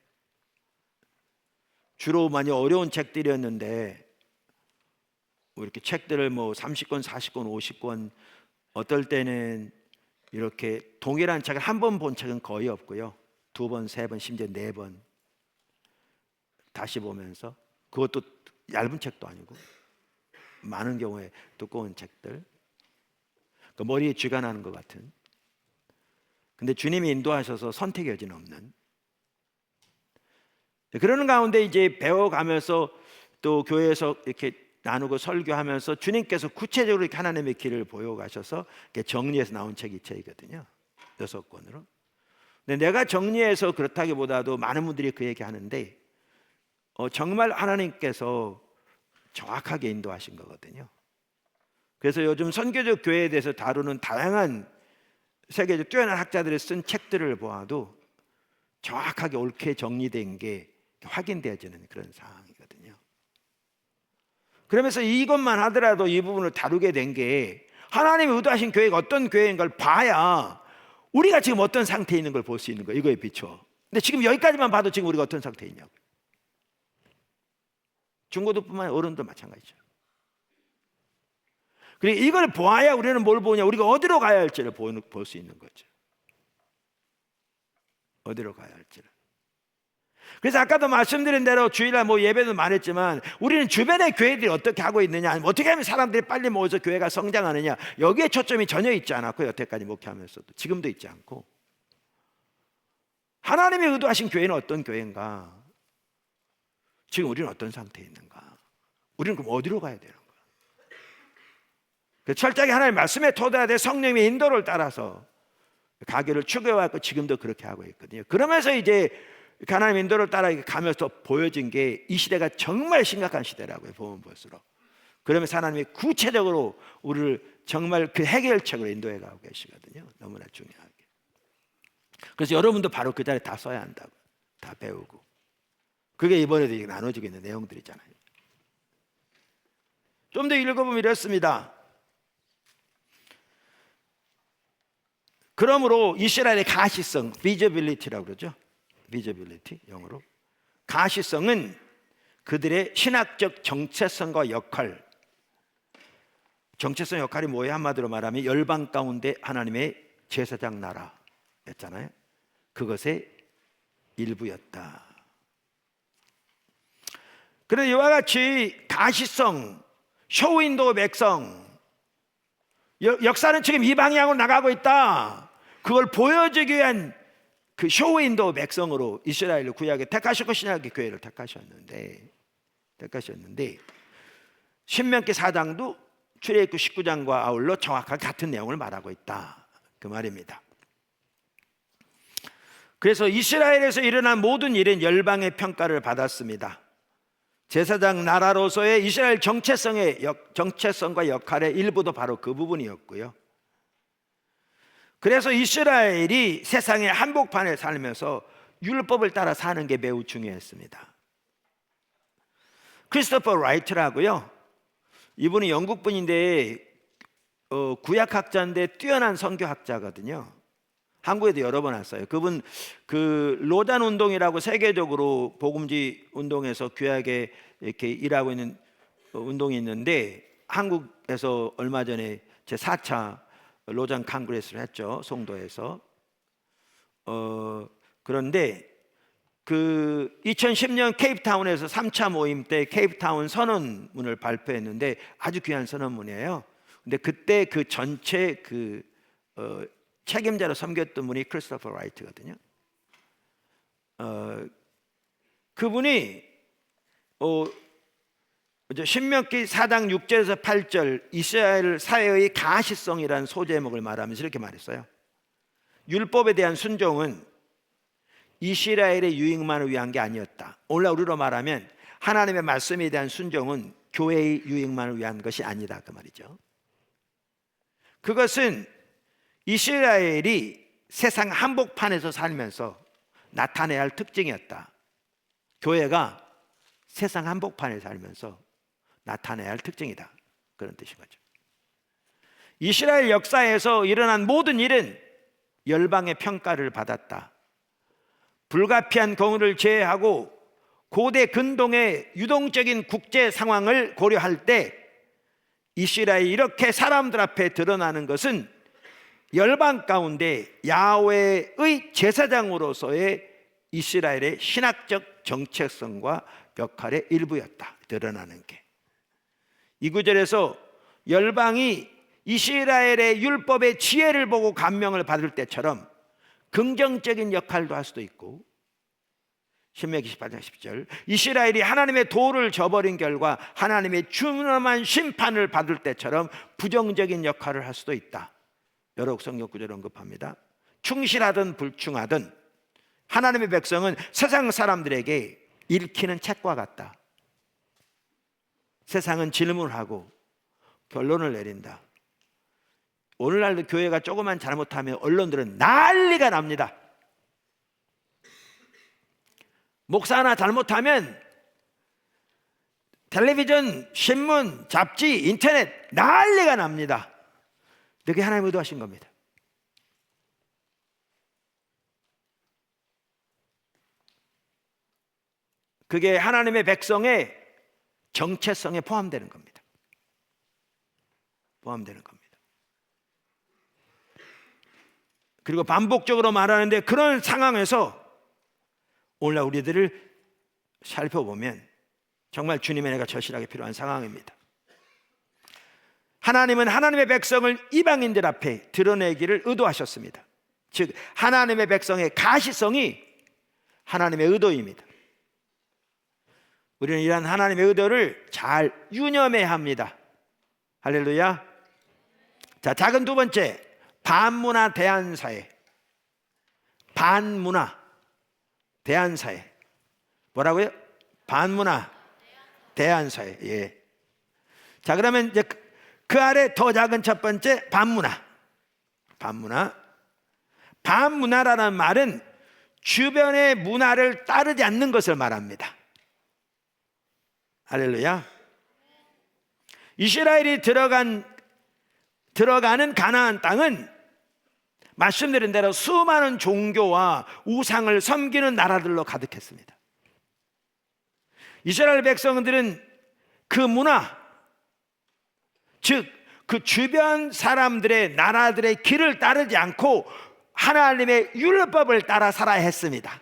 주로 많이 어려운 책들이었는데 뭐 이렇게 책들을 뭐 30권, 40권, 50권, 어떨 때는 이렇게 동일한 책을 한 번 본 책은 거의 없고요. 2번, 3번, 심지어 4번 다시 보면서, 그것도 얇은 책도 아니고 많은 경우에 두꺼운 책들. 그 머리에 쥐가 나는 것 같은. 근데 주님이 인도하셔서 선택의 여지는 없는. 그러는 가운데 이제 배워가면서 또 교회에서 이렇게 나누고 설교하면서 주님께서 구체적으로 이렇게 하나님의 길을 보여가셔서 이렇게 정리해서 나온 책이 이 책이거든요. 6권으로. 근데 내가 정리해서 그렇다기보다도 많은 분들이 그 얘기 하는데 정말 하나님께서 정확하게 인도하신 거거든요. 그래서 요즘 선교적 교회에 대해서 다루는 다양한 세계적 뛰어난 학자들이 쓴 책들을 보아도 정확하게 옳게 정리된 게 확인되어지는 그런 상황이거든요. 그러면서 이것만 하더라도 이 부분을 다루게 된 게 하나님이 의도하신 교회가 어떤 교회인 걸 봐야 우리가 지금 어떤 상태에 있는 걸 볼 수 있는 거예요. 이거에 비춰. 근데 지금 여기까지만 봐도 지금 우리가 어떤 상태에 있냐고. 중고도뿐만 아니라 어른도 마찬가지죠. 그리고 이걸 보아야 우리는 뭘 보냐, 우리가 어디로 가야 할지를 볼 수 있는 거죠. 어디로 가야 할지를. 그래서 아까도 말씀드린 대로 주일날 뭐 예배도 말했지만 우리는 주변의 교회들이 어떻게 하고 있느냐, 아니면 어떻게 하면 사람들이 빨리 모여서 교회가 성장하느냐, 여기에 초점이 전혀 있지 않았고, 여태까지 목회하면서도 지금도 있지 않고, 하나님이 의도하신 교회는 어떤 교회인가, 지금 우리는 어떤 상태에 있는가, 우리는 그럼 어디로 가야 되는 거야. 철저하게 하나님의 말씀에 토대야 돼. 성령의 인도를 따라서 가기를 추구해왔고 지금도 그렇게 하고 있거든요. 그러면서 이제 하나님의 인도를 따라 가면서 보여진 게 이 시대가 정말 심각한 시대라고요. 보면 볼수록. 그러면서 하나님이 구체적으로 우리를 정말 그 해결책으로 인도해 가고 계시거든요. 너무나 중요하게. 그래서 여러분도 바로 그 자리에 다 써야 한다고. 다 배우고. 그게 이번에도 나눠지고 있는 내용들이잖아요. 좀 더 읽어보면 이렇습니다. 그러므로 이스라엘의 가시성, visibility라고 그러죠. visibility, 영어로. 가시성은 그들의 신학적 정체성과 역할. 정체성 역할이 뭐예요? 한마디로 말하면 열방 가운데 하나님의 제사장 나라였잖아요. 그것의 일부였다. 그런데 이와 같이 가시성, 쇼윈도우 백성, 역사는 지금 이 방향으로 나가고 있다. 그걸 보여주기 위한 그 쇼윈도우 백성으로 이스라엘을 구약에 택하셨고 신약의 교회를 택하셨는데 신명기 4장도 출애굽기 19장과 아울러 정확하게 같은 내용을 말하고 있다. 그 말입니다. 그래서 이스라엘에서 일어난 모든 일은 열방의 평가를 받았습니다. 제사장 나라로서의 이스라엘 정체성과 역할의 일부도 바로 그 부분이었고요. 그래서 이스라엘이 세상의 한복판에 살면서 율법을 따라 사는 게 매우 중요했습니다. 크리스토퍼 라이트라고요. 이분은 영국 분인데 구약학자인데 뛰어난 선교학자거든요. 한국에도 여러 번 왔어요. 그분 그 로잔 운동이라고 세계적으로 복음지 운동에서 귀하게 이렇게 일하고 있는 운동이 있는데, 한국에서 얼마 전에 제 4차 로잔 캉그레스를 했죠. 송도에서. 그런데 그 2010년 케이프타운에서 3차 모임 때 케이프타운 선언문을 발표했는데 아주 귀한 선언문이에요. 근데 그때 그 전체 책임자로 섬겼던 분이 크리스토퍼 라이트거든요. 그분이 신명기 4장 6절에서 8절 이스라엘 사회의 가시성이라는 소제목을 말하면서 이렇게 말했어요. 율법에 대한 순종은 이스라엘의 유익만을 위한 게 아니었다. 오늘 우리로 말하면 하나님의 말씀에 대한 순종은 교회의 유익만을 위한 것이 아니다, 그 말이죠. 그것은 이스라엘이 세상 한복판에서 살면서 나타내야 할 특징이었다. 교회가 세상 한복판에 살면서 나타내야 할 특징이다, 그런 뜻인 거죠. 이스라엘 역사에서 일어난 모든 일은 열방의 평가를 받았다. 불가피한 경우를 제외하고 고대 근동의 유동적인 국제 상황을 고려할 때 이스라엘이 이렇게 사람들 앞에 드러나는 것은 열방 가운데 야훼의 제사장으로서의 이스라엘의 신학적 정체성과 역할의 일부였다. 드러나는 게. 이 구절에서 열방이 이스라엘의 율법의 지혜를 보고 감명을 받을 때처럼 긍정적인 역할도 할 수도 있고, 신명기 18장 10절, 이스라엘이 하나님의 도를 저버린 결과 하나님의 준엄한 심판을 받을 때처럼 부정적인 역할을 할 수도 있다. 여러 성경 구절을 언급합니다. 충실하든 불충하든 하나님의 백성은 세상 사람들에게 읽히는 책과 같다. 세상은 질문하고 결론을 내린다. 오늘날도 교회가 조금만 잘못하면 언론들은 난리가 납니다. 목사 하나 잘못하면 텔레비전, 신문, 잡지, 인터넷 난리가 납니다. 그게 하나님 의도하신 겁니다. 그게 하나님의 백성의 정체성에 포함되는 겁니다. 포함되는 겁니다. 그리고 반복적으로 말하는데, 그런 상황에서 오늘날 우리들을 살펴보면 정말 주님의 은혜가 절실하게 필요한 상황입니다. 하나님은 하나님의 백성을 이방인들 앞에 드러내기를 의도하셨습니다. 즉 하나님의 백성의 가시성이 하나님의 의도입니다. 우리는 이러한 하나님의 의도를 잘 유념해야 합니다. 할렐루야. 자, 작은 두 번째, 반문화 대안사회. 반문화 대안사회. 뭐라고요? 반문화 대안사회. 예. 자, 그러면 이제 그 아래 더 작은 첫 번째, 반문화. 반문화라는 말은 주변의 문화를 따르지 않는 것을 말합니다. 할렐루야. 이스라엘이 들어가는 가나안 땅은 말씀드린 대로 수많은 종교와 우상을 섬기는 나라들로 가득했습니다. 이스라엘 백성들은 그 문화, 즉 그 주변 사람들의 나라들의 길을 따르지 않고 하나님의 율법을 따라 살아야 했습니다.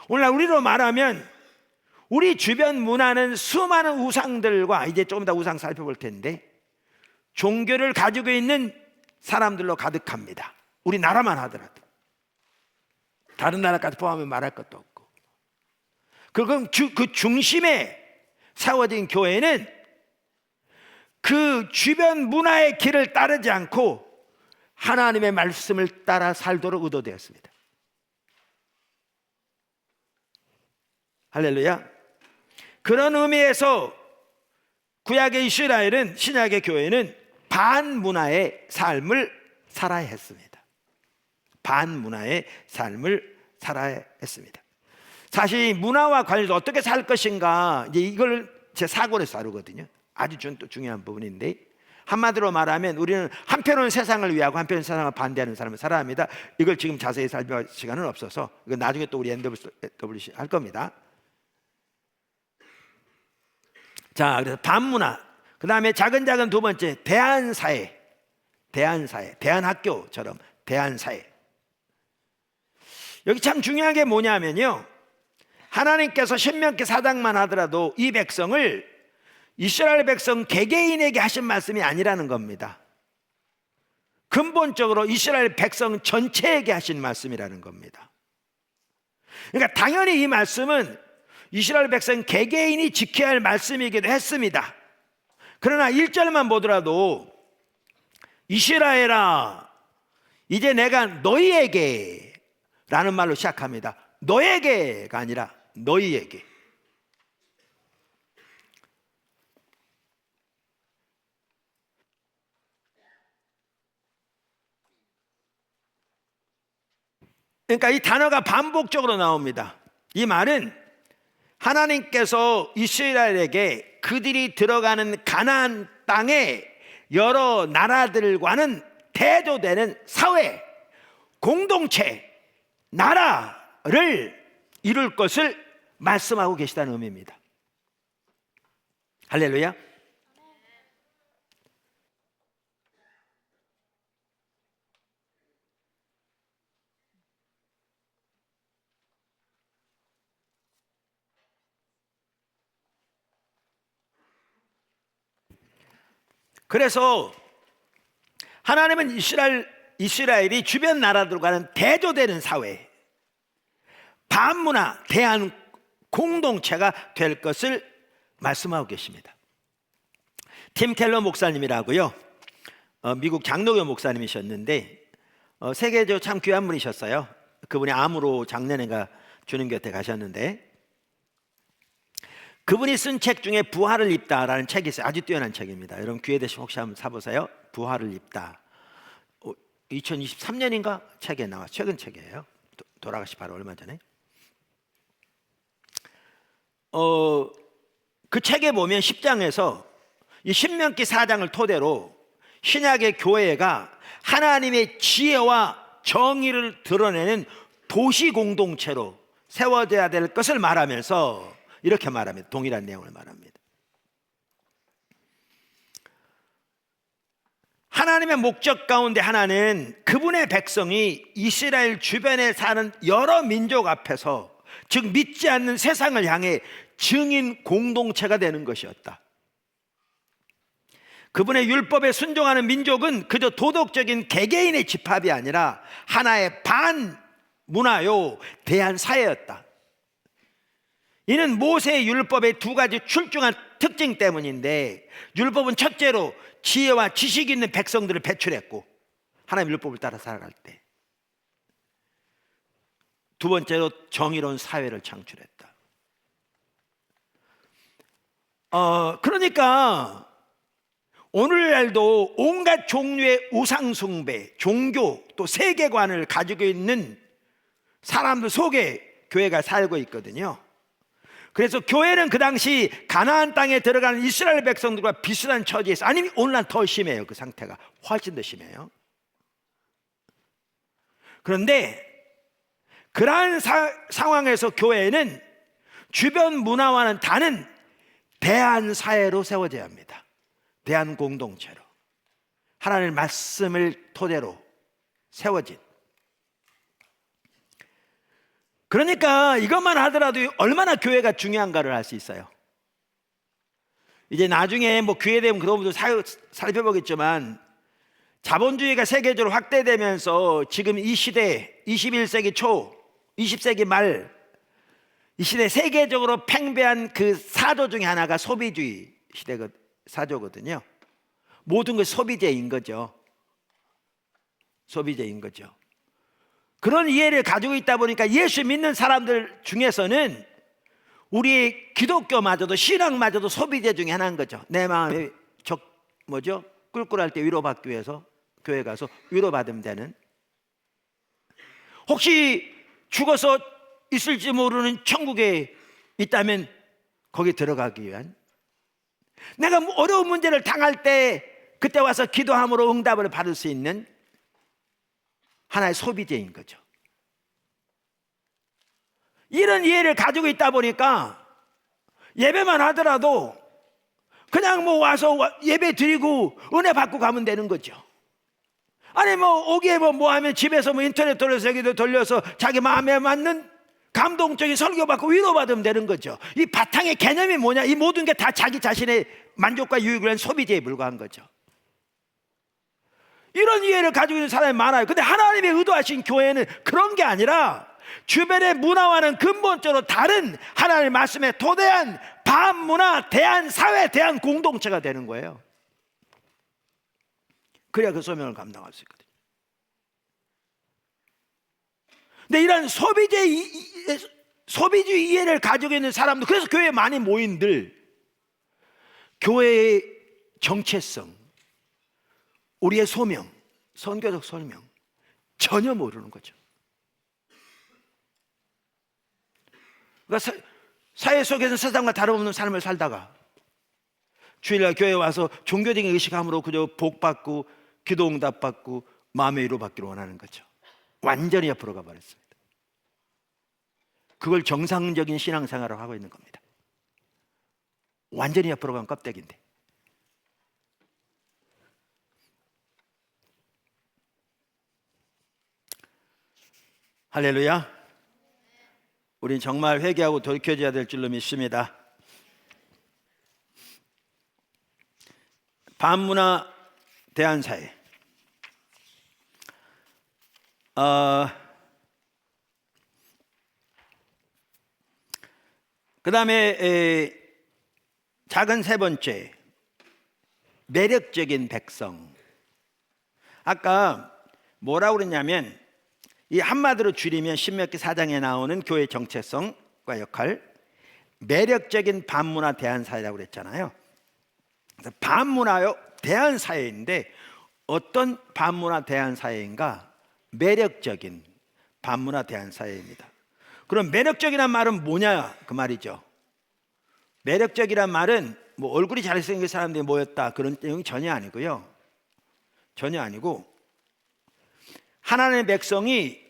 오늘날 우리로 말하면 우리 주변 문화는 수많은 우상들과, 이제 조금 더 우상 살펴볼 텐데, 종교를 가지고 있는 사람들로 가득합니다. 우리나라만 하더라도. 다른 나라까지 포함하면 말할 것도 없고. 그럼 그 중심에 세워진 교회는 그 주변 문화의 길을 따르지 않고 하나님의 말씀을 따라 살도록 의도되었습니다. 할렐루야. 그런 의미에서 구약의 이스라엘은, 신약의 교회는 반문화의 삶을 살아야 했습니다. 반문화의 삶을 살아야 했습니다. 사실 문화와 관련해서 어떻게 살 것인가, 이제 이걸 제 사고에서 다루거든요. 아주 또 중요한 부분인데, 한마디로 말하면 우리는 한편으로는 세상을 위하고 한편으로는 세상을 반대하는 삶을 살아야 합니다. 이걸 지금 자세히 설명할 시간은 없어서 이건 나중에 또 우리 NWC 할 겁니다. 자, 그래서 반문화, 그 다음에 작은 두 번째, 대안사회, 대안학교처럼 대안사회. 여기 참 중요한 게 뭐냐면요, 하나님께서 신명기 4장만 하더라도 이 백성을 이스라엘 백성 개개인에게 하신 말씀이 아니라는 겁니다. 근본적으로 이스라엘 백성 전체에게 하신 말씀이라는 겁니다. 그러니까 당연히 이 말씀은 이스라엘 백성 개개인이 지켜야 할 말씀이기도 했습니다. 그러나 1절만 보더라도 이스라엘아 이제 내가 너희에게 라는 말로 시작합니다. 너에게가 아니라 너희에게. 그러니까 이 단어가 반복적으로 나옵니다. 이 말은 하나님께서 이스라엘에게 그들이 들어가는 가나안 땅의 여러 나라들과는 대조되는 사회, 공동체, 나라를 이룰 것을 말씀하고 계시다는 의미입니다. 할렐루야. 그래서 하나님은 이스라엘이 주변 나라들과는 대조되는 사회, 반문화, 대한 공동체가 될 것을 말씀하고 계십니다. 팀 켈러 목사님이라고요, 미국 장로교 목사님이셨는데 세계적으로 참 귀한 분이셨어요. 그분이 암으로 작년에가 주님 곁에 가셨는데, 그분이 쓴 책 중에 부활을 입다라는 책이 있어요. 아주 뛰어난 책입니다. 여러분 기회 되시면 혹시 한번 사보세요. 부활을 입다. 2023년인가 책에 나와, 최근 책이에요. 돌아가시 바로 얼마 전에. 그 책에 보면 10장에서 이 신명기 4장을 토대로 신약의 교회가 하나님의 지혜와 정의를 드러내는 도시 공동체로 세워져야 될 것을 말하면서 이렇게 말합니다. 동일한 내용을 말합니다. 하나님의 목적 가운데 하나는 그분의 백성이 이스라엘 주변에 사는 여러 민족 앞에서, 즉 믿지 않는 세상을 향해 증인 공동체가 되는 것이었다. 그분의 율법에 순종하는 민족은 그저 도덕적인 개개인의 집합이 아니라 하나의 반문화요, 대한사회였다. 이는 모세의 율법의 두 가지 출중한 특징 때문인데, 율법은 첫째로 지혜와 지식이 있는 백성들을 배출했고, 하나님의 율법을 따라 살아갈 때, 두 번째로 정의로운 사회를 창출했다. 그러니까 오늘날도 온갖 종류의 우상숭배, 종교, 또 세계관을 가지고 있는 사람들 속에 교회가 살고 있거든요. 그래서 교회는 그 당시 가나안 땅에 들어가는 이스라엘 백성들과 비슷한 처지에서, 아니면 오늘날 더 심해요. 그 상태가 훨씬 더 심해요. 그런데 그러한 상황에서 교회는 주변 문화와는 다른 대한사회로 세워져야 합니다. 대한공동체로, 하나님의 말씀을 토대로 세워진. 그러니까 이것만 하더라도 얼마나 교회가 중요한가를 알 수 있어요. 이제 나중에 뭐 기회 되면 그런 것도 살펴보겠지만, 자본주의가 세계적으로 확대되면서 지금 이 시대, 21세기 초, 20세기 말, 이 시대 세계적으로 팽배한 그 사조 중에 하나가 소비주의 시대가 사조거든요. 모든 것이 소비재인 거죠. 소비재인 거죠. 그런 이해를 가지고 있다 보니까 예수 믿는 사람들 중에서는 우리 기독교마저도, 신앙마저도 소비재 중에 하나인 거죠. 내 마음이 꿀꿀할 때 위로받기 위해서 교회 가서 위로받으면 되는, 혹시 죽어서 있을지 모르는 천국에 있다면 거기 들어가기 위한, 내가 어려운 문제를 당할 때 그때 와서 기도함으로 응답을 받을 수 있는 하나의 소비재인 거죠. 이런 이해를 가지고 있다 보니까 예배만 하더라도 그냥 뭐 와서 예배 드리고 은혜 받고 가면 되는 거죠. 아니 뭐 오기에 뭐 하면 집에서 뭐 인터넷 돌려서 여기도 돌려서 자기 마음에 맞는 감동적인 설교 받고 위로받으면 되는 거죠. 이 바탕의 개념이 뭐냐? 이 모든 게 다 자기 자신의 만족과 유익을 위한 소비재에 불과한 거죠. 이런 이해를 가지고 있는 사람이 많아요. 근데 하나님의 의도하신 교회는 그런 게 아니라 주변의 문화와는 근본적으로 다른 하나님의 말씀에 토대한 반문화, 대한사회, 대한공동체가 되는 거예요. 그래야 그 소명을 감당할 수 있거든요. 근데 이런 소비주의 이해를 가지고 있는 사람들, 그래서 교회에 많이 모인들, 교회의 정체성, 우리의 소명, 선교적 소명 전혀 모르는 거죠. 그러니까 사회 속에서 세상과 다름없는 삶을 살다가 주일날 교회에 와서 종교적인 의식함으로 그저 복받고 기도 응답받고 마음의 위로받기를 원하는 거죠. 완전히 옆으로 가버렸습니다. 그걸 정상적인 신앙생활을 하고 있는 겁니다. 완전히 옆으로 간 껍데기인데. 할렐루야. 우린 정말 회개하고 돌이켜져야 될 줄로 믿습니다. 반문화 대한사회. 그 다음에 작은 세 번째, 매력적인 백성. 아까 뭐라고 그랬냐면, 이 한마디로 줄이면 신명기 4장에 나오는 교회 정체성과 역할, 매력적인 반문화 대한사회라고 그랬잖아요. 그래서 반문화 대한사회인데 어떤 반문화 대한사회인가? 매력적인 반문화 대한사회입니다. 그럼 매력적이란 말은 뭐냐 그 말이죠. 매력적이란 말은 뭐 얼굴이 잘생긴 사람들이 모였다 그런 내용이 전혀 아니고요. 전혀 아니고 하나님의 백성이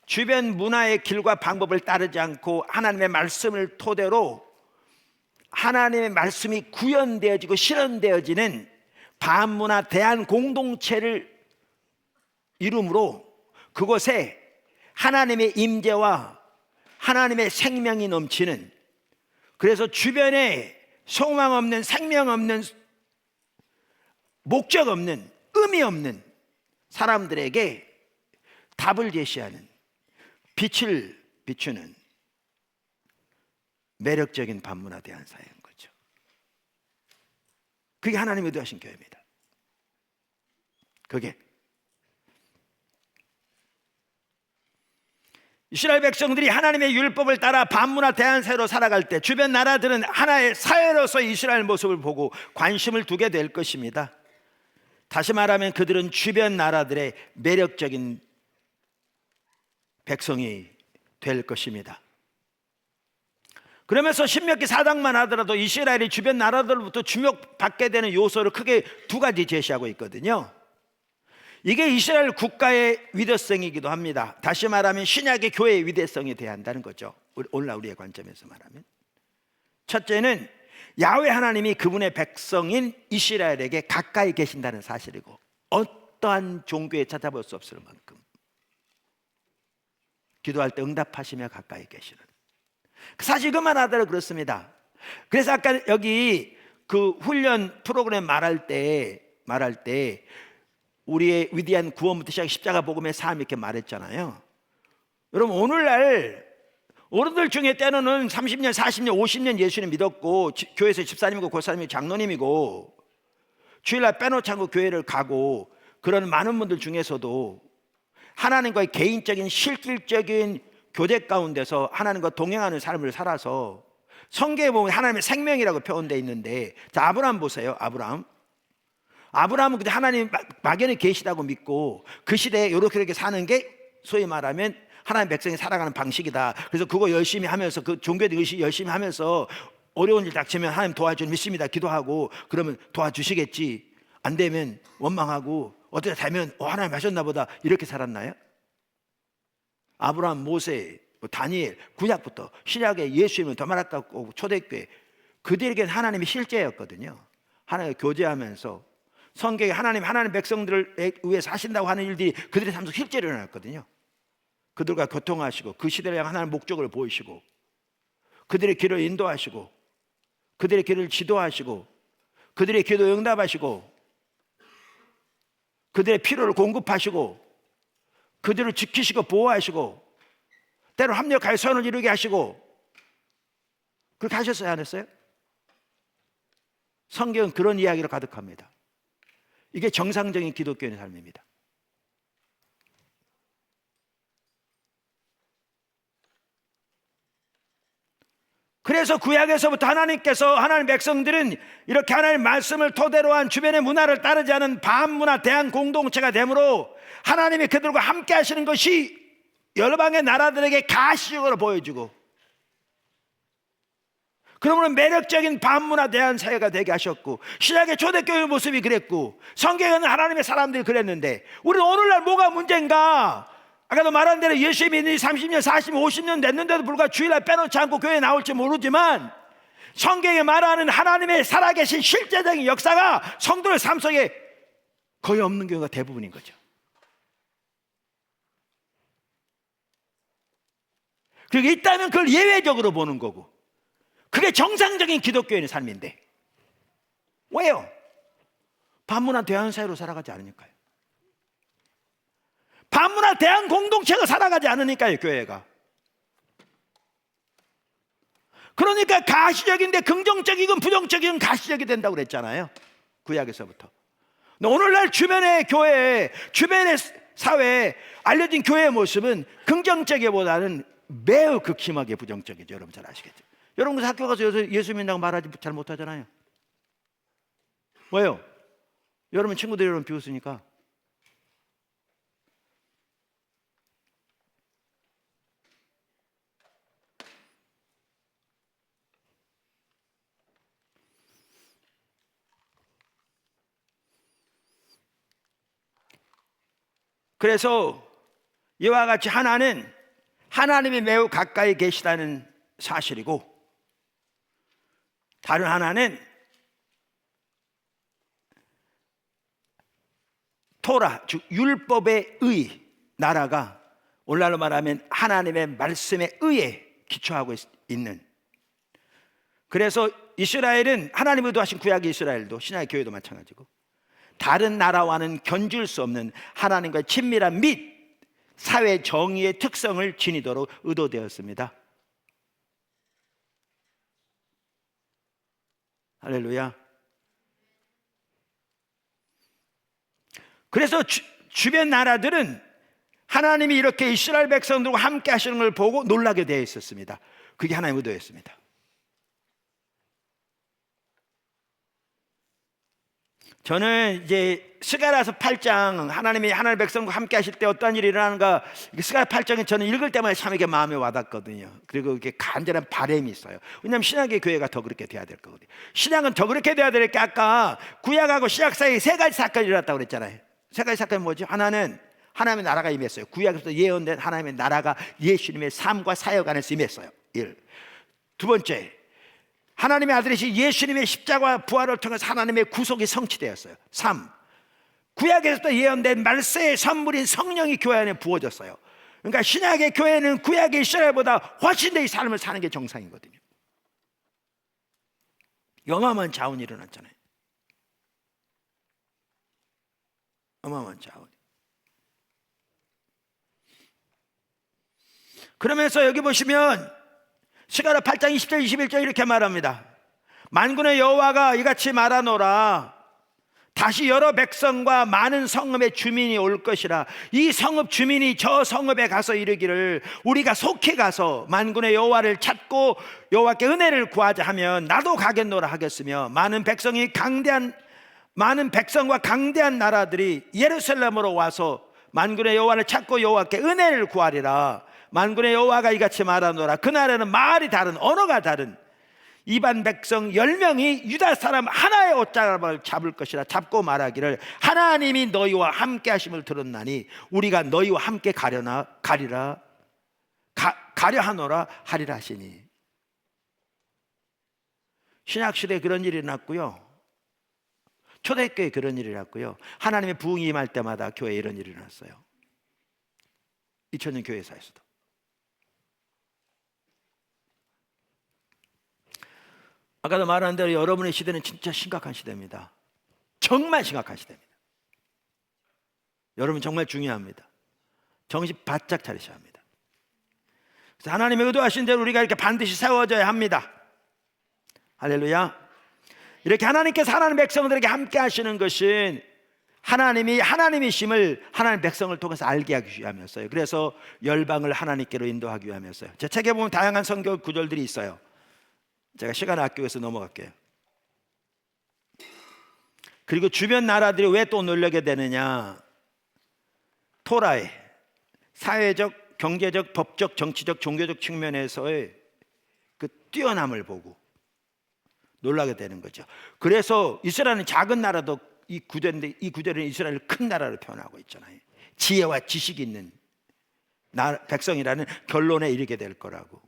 주변 문화의 길과 방법을 따르지 않고 하나님의 말씀을 토대로 하나님의 말씀이 구현되어지고 실현되어지는 반문화 대한 공동체를 이름으로 그곳에 하나님의 임재와 하나님의 생명이 넘치는, 그래서 주변에 소망 없는, 생명 없는, 목적 없는, 의미 없는 사람들에게 답을 제시하는, 빛을 비추는 매력적인 반문화 대한사회인 거죠. 그게 하나님이 의도하신 교회입니다. 그게 이스라엘 백성들이 하나님의 율법을 따라 반문화 대한사회로 살아갈 때 주변 나라들은 하나의 사회로서 이스라엘 모습을 보고 관심을 두게 될 것입니다. 다시 말하면 그들은 주변 나라들의 매력적인 백성이 될 것입니다. 그러면서 신명기 4장만 하더라도 이스라엘이 주변 나라들로부터 주목받게 되는 요소를 크게 두 가지 제시하고 있거든요. 이게 이스라엘 국가의 위대성이기도 합니다. 다시 말하면 신약의 교회의 위대성에 대한다는 거죠. 오늘날 우리의 관점에서 말하면, 첫째는 야훼 하나님이 그분의 백성인 이스라엘에게 가까이 계신다는 사실이고, 어떠한 종교에 찾아볼 수 없을 만큼 기도할 때 응답하시며 가까이 계시는, 사실 그만 하더라도 그렇습니다. 그래서 아까 여기 그 훈련 프로그램 말할 때 우리의 위대한 구원부터 시작해 십자가 복음의 삶 이렇게 말했잖아요. 여러분, 오늘날 어른들 중에 때로는 30년, 40년, 50년 예수님 믿었고 교회에서 집사님이고 고사님이고 장로님이고 주일날 빼놓지 않고 교회를 가고 그런 많은 분들 중에서도 하나님과의 개인적인 실질적인 교제 가운데서 하나님과 동행하는 삶을 살아서 성경에 보면 하나님의 생명이라고 표현되어 있는데, 자, 아브라함 보세요. 아브라함은 그때 하나님 막연히 계시다고 믿고 그 시대에 이렇게 사는 게 소위 말하면 하나님 백성이 살아가는 방식이다. 그래서 그거 열심히 하면서, 그 종교적 의식 열심히 하면서 어려운 일 닥치면 하나님 도와주는 믿습니다 기도하고 그러면 도와주시겠지, 안 되면 원망하고 어떻게 되면 하나님 하셨나 보다, 이렇게 살았나요? 아브라함, 모세, 다니엘, 구약부터 신약에 예수님을 더 말았다고 초대교회, 그들에게는 하나님이 실제였거든요. 하나님과 교제하면서 성경에 하나님 백성들을 위해서 하신다고 하는 일들이 그들의 삶 속 실제로 일어났거든요. 그들과 교통하시고 그 시대를 향한 하나님의 목적을 보이시고 그들의 길을 인도하시고 그들의 길을 지도하시고 그들의 기도에 응답하시고 그들의 필요를 공급하시고 그들을 지키시고 보호하시고 때로 합력하여 선을 이루게 하시고, 그렇게 하셨어요, 안 했어요? 성경은 그런 이야기로 가득합니다. 이게 정상적인 기독교인의 삶입니다. 그래서 구약에서부터 하나님께서 하나님 백성들은 이렇게 하나님의 말씀을 토대로 한 주변의 문화를 따르지 않은 반문화 대한 공동체가 되므로 하나님이 그들과 함께 하시는 것이 열방의 나라들에게 가시적으로 보여주고, 그러므로 매력적인 반문화 대한 사회가 되게 하셨고, 신약의 초대교회 모습이 그랬고 성경에는 하나님의 사람들이 그랬는데, 우리는 오늘날 뭐가 문제인가? 아까도 말한 대로 예수 믿는 30년, 40년, 50년 됐는데도 불구하고 주일날 빼놓지 않고 교회에 나올지 모르지만 성경에 말하는 하나님의 살아계신 실제적인 역사가 성도의 삶 속에 거의 없는 경우가 대부분인 거죠. 그게 있다면 그걸 예외적으로 보는 거고, 그게 정상적인 기독교인의 삶인데 왜요? 반문화 대한 사회로 살아가지 않으니까요. 반문화 대한 공동체가 살아가지 않으니까요, 교회가. 그러니까 가시적인데 긍정적이건 부정적이건 가시적이 된다고 그랬잖아요, 구약에서부터. 오늘날 주변의 교회, 주변의 사회에 알려진 교회의 모습은 긍정적이보다는 매우 극심하게 부정적이죠. 여러분 잘 아시겠죠? 여러분 학교 가서 예수 믿는다고 말하지 잘 못하잖아요. 왜요? 여러분 친구들이 여러분 비웃으니까. 그래서 이와 같이 하나는 하나님이 매우 가까이 계시다는 사실이고, 다른 하나는 토라, 즉 율법의 의, 나라가 오늘날로 말하면 하나님의 말씀에 의해 기초하고 있는. 그래서 이스라엘은 하나님이 의도하신 구약의 이스라엘도, 신약의 교회도 마찬가지고, 다른 나라와는 견줄 수 없는 하나님과의 친밀한 및 사회 정의의 특성을 지니도록 의도되었습니다. 할렐루야. 그래서 주변 나라들은 하나님이 이렇게 이스라엘 백성들과 함께 하시는 걸 보고 놀라게 되어 있었습니다. 그게 하나님의 의도였습니다. 저는 이제 스가랴서 8장, 하나님이 하나님의 백성과 함께 하실 때 어떤 일이 일어나는가, 스가랴 8장에 저는 읽을 때마다 참 이게 마음에 와닿거든요. 그리고 이게 간절한 바람이 있어요. 왜냐하면 신약의 교회가 더 그렇게 돼야 될 거거든요. 신약은 더 그렇게 돼야 될 게, 아까 구약하고 신약 사이에 세 가지 사건이 일어났다고 그랬잖아요. 세 가지 사건이 뭐죠? 하나는 하나님의 나라가 임했어요. 구약에서 예언된 하나님의 나라가 예수님의 삶과 사역 안에서 임했어요. 1. 두 번째, 하나님의 아들이신 예수님의 십자가 부활을 통해서 하나님의 구속이 성취되었어요. 3. 구약에서도 예언된 말세의 선물인 성령이 교회 안에 부어졌어요. 그러니까 신약의 교회는 구약의 이스라엘보다 훨씬 더 이 삶을 사는 게 정상이거든요. 어마어마한 자원이 일어났잖아요. 어마어마한 자원. 그러면서 여기 보시면 스가랴 8장 20절 21절 이렇게 말합니다. 만군의 여호와가 이같이 말하노라. 다시 여러 백성과 많은 성읍의 주민이 올 것이라. 이 성읍 주민이 저 성읍에 가서 이르기를, 우리가 속히 가서 만군의 여호와를 찾고 여호와께 은혜를 구하자 하면 나도 가겠노라 하겠으며, 많은 백성과 강대한 나라들이 예루살렘으로 와서 만군의 여호와를 찾고 여호와께 은혜를 구하리라. 만군의 여호와가 이같이 말하노라. 그날에는 말이 다른, 언어가 다른 이방 백성 10명이 유다 사람 하나의 옷자락을 잡을 것이라. 잡고 말하기를, 하나님이 너희와 함께 하심을 들었나니 우리가 너희와 함께 가려 하노라 하리라 하시니. 신약시대에 그런 일이 일어났고요, 초대교회에 그런 일이 일어났고요, 하나님의 부흥이 임할 때마다 교회에 이런 일이 일어났어요. 2000년 교회사에서도. 아까도 말한 대로 여러분의 시대는 진짜 심각한 시대입니다. 정말 심각한 시대입니다. 여러분 정말 중요합니다. 정신 바짝 차리셔야 합니다. 그래서 하나님의 의도하신 대로 우리가 이렇게 반드시 세워져야 합니다. 할렐루야. 이렇게 하나님께서 하나님 백성들에게 함께 하시는 것은 하나님이 하나님이심을 하나님 백성을 통해서 알게 하기 위함이었어요. 그래서 열방을 하나님께로 인도하기 위함이었어요. 제 책에 보면 다양한 성경 구절들이 있어요. 제가 시간을 아끼고서 넘어갈게요. 그리고 주변 나라들이 왜 또 놀라게 되느냐, 토라의 사회적, 경제적, 법적, 정치적, 종교적 측면에서의 그 뛰어남을 보고 놀라게 되는 거죠. 그래서 이스라엘은 작은 나라도 이 구절인데, 이 구절은 이스라엘을 큰 나라로 표현하고 있잖아요. 지혜와 지식이 있는 백성이라는 결론에 이르게 될 거라고.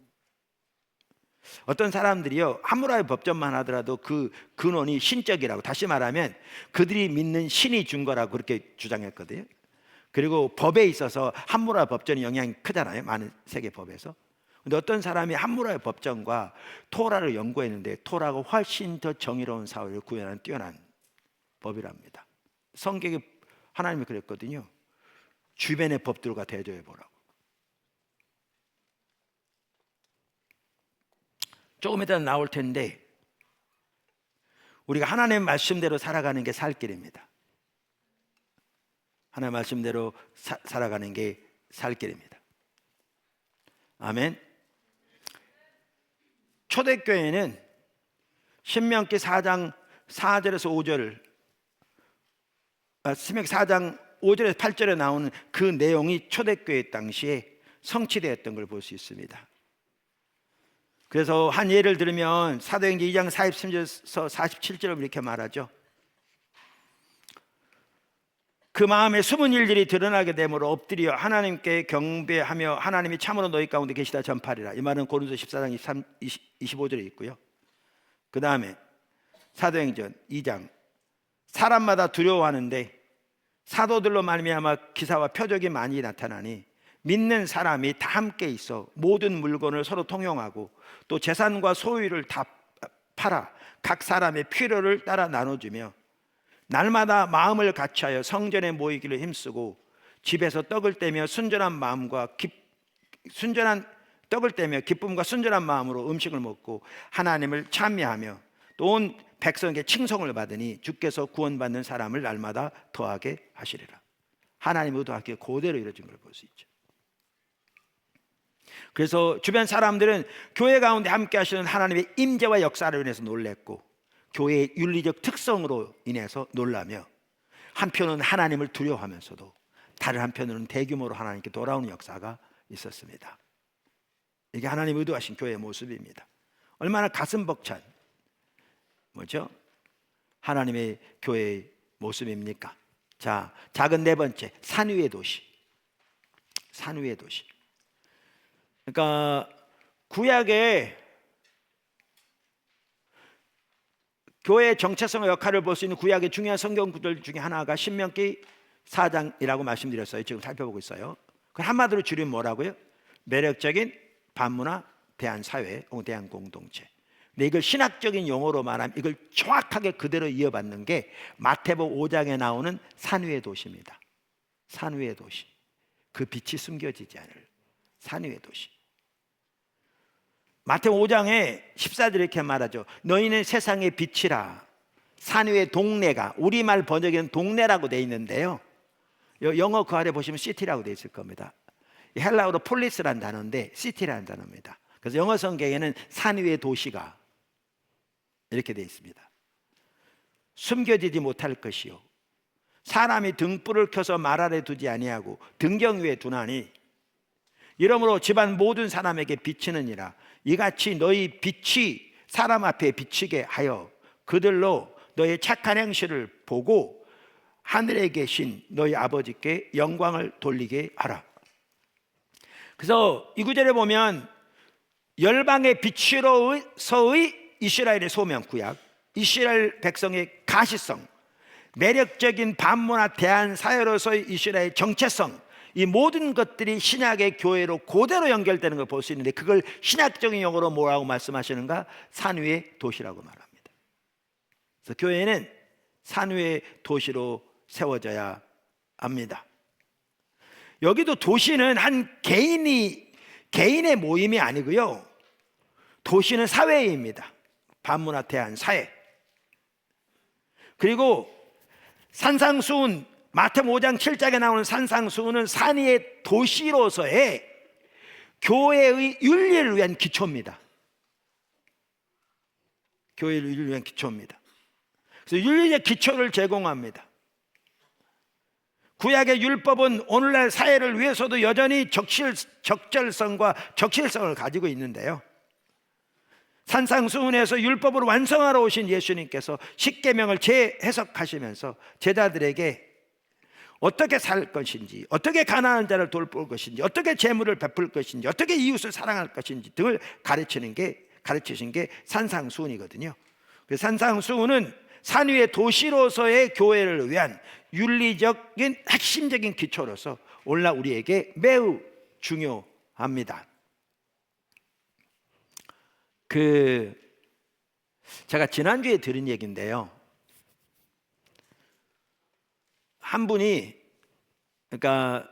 어떤 사람들이요, 함무라비 법전만 하더라도 그 근원이 신적이라고, 다시 말하면 그들이 믿는 신이 준 거라고 그렇게 주장했거든요. 그리고 법에 있어서 함무라비 법전이 영향이 크잖아요, 많은 세계 법에서. 근데 어떤 사람이 함무라비 법전과 토라를 연구했는데 토라가 훨씬 더 정의로운 사회를 구현하는 뛰어난 법이랍니다. 성경에 하나님이 그랬거든요. 주변의 법들과 대조해 보라고. 조금 이따 나올 텐데 우리가 하나님의 말씀대로 살아가는 게 살 길입니다. 하나님의 말씀대로 살아가는 게 살 길입니다. 아멘. 초대교회는 신명기 4장 4절에서 5절, 신명기 4장 5절에서 8절에 나오는 그 내용이 초대교회 당시에 성취되었던 걸 볼 수 있습니다. 그래서 한 예를 들면 사도행전 2장 43절에서 47절을 이렇게 말하죠. 그 마음에 숨은 일들이 드러나게 되므로 엎드려 하나님께 경배하며 하나님이 참으로 너희 가운데 계시다 전파리라. 이 말은 고린도 14장 25절에 있고요. 그 다음에 사도행전 2장 사람마다 두려워하는데 사도들로 말미암아 기사와 표적이 많이 나타나니 믿는 사람이 다 함께 있어 모든 물건을 서로 통용하고 또 재산과 소유를 다 팔아 각 사람의 필요를 따라 나눠주며 날마다 마음을 같이하여 성전에 모이기를 힘쓰고 집에서 떡을 떼며 떡을 떼며 기쁨과 순전한 마음으로 음식을 먹고 하나님을 찬미하며 또 온 백성에게 칭송을 받으니 주께서 구원받는 사람을 날마다 더하게 하시리라. 하나님 의도하기에 그대로 이루어진 걸 볼 수 있죠. 그래서 주변 사람들은 교회 가운데 함께 하시는 하나님의 임재와 역사를 인해서 놀랬고 교회의 윤리적 특성으로 인해서 놀라며 한편은 하나님을 두려워하면서도 다른 한편으로는 대규모로 하나님께 돌아오는 역사가 있었습니다. 이게 하나님 의도하신 교회의 모습입니다. 얼마나 가슴 벅찬 뭐죠? 하나님의 교회의 모습입니까? 자, 작은 네 번째, 산 위의 도시. 산 위의 도시. 그러니까 구약의 교회의 정체성의 역할을 볼 수 있는 구약의 중요한 성경 구절 중에 하나가 신명기 4장이라고 말씀드렸어요. 지금 살펴보고 있어요. 그 한마디로 줄이면 뭐라고요? 매력적인 반문화 대한 사회, 대한 공동체. 근데 이걸 신학적인 용어로 말하면 이걸 정확하게 그대로 이어받는 게 마태복음 5장에 나오는 산 위의 도시입니다. 산 위의 도시. 그 빛이 숨겨지지 않을 산 위의 도시. 마태복음 5장에 14절에 이렇게 말하죠. 너희는 세상의 빛이라. 산 위의 동네가, 우리말 번역에는 동네라고 되어 있는데요, 영어 그 아래 보시면 시티라고 되어 있을 겁니다. 헬라어로 폴리스라는 단어인데 시티라는 단어입니다. 그래서 영어 성경에는 산 위의 도시가 이렇게 되어 있습니다. 숨겨지지 못할 것이요 사람이 등불을 켜서 말 아래 두지 아니하고 등경 위에 두나니 이러므로 집안 모든 사람에게 비치느니라. 이같이 너희 빛이 사람 앞에 비치게 하여 그들로 너의 착한 행실을 보고 하늘에 계신 너희 아버지께 영광을 돌리게 하라. 그래서 이 구절에 보면 열방의 빛으로서의 이스라엘의 소명 구약, 이스라엘 백성의 가시성, 매력적인 반문화 대한 사회로서의 이스라엘의 정체성, 이 모든 것들이 신약의 교회로 그대로 연결되는 걸 볼 수 있는데 그걸 신학적인 용어로 뭐라고 말씀하시는가? 산 위의 도시라고 말합니다. 그래서 교회는 산 위의 도시로 세워져야 합니다. 여기도 도시는 한 개인의 모임이 아니고요, 도시는 사회입니다. 반문화 대한 사회. 그리고 산상수훈, 마태복음 5장 7장에 나오는 산상수훈은 산 위의 도시로서의 교회의 윤리를 위한 기초입니다. 교회의 윤리를 위한 기초입니다. 그래서 윤리적 기초를 제공합니다. 구약의 율법은 오늘날 사회를 위해서도 여전히 적절성과 적실성을 가지고 있는데요, 산상수훈에서 율법을 완성하러 오신 예수님께서 십계명을 재해석하시면서 제자들에게 어떻게 살 것인지, 어떻게 가난한 자를 돌볼 것인지, 어떻게 재물을 베풀 것인지, 어떻게 이웃을 사랑할 것인지 등을 가르치신 게 산상수훈이거든요. 산상수훈은 산 위의 도시로서의 교회를 위한 윤리적인 핵심적인 기초로서 오늘날 우리에게 매우 중요합니다. 제가 지난주에 들은 얘기인데요, 한 분이, 그러니까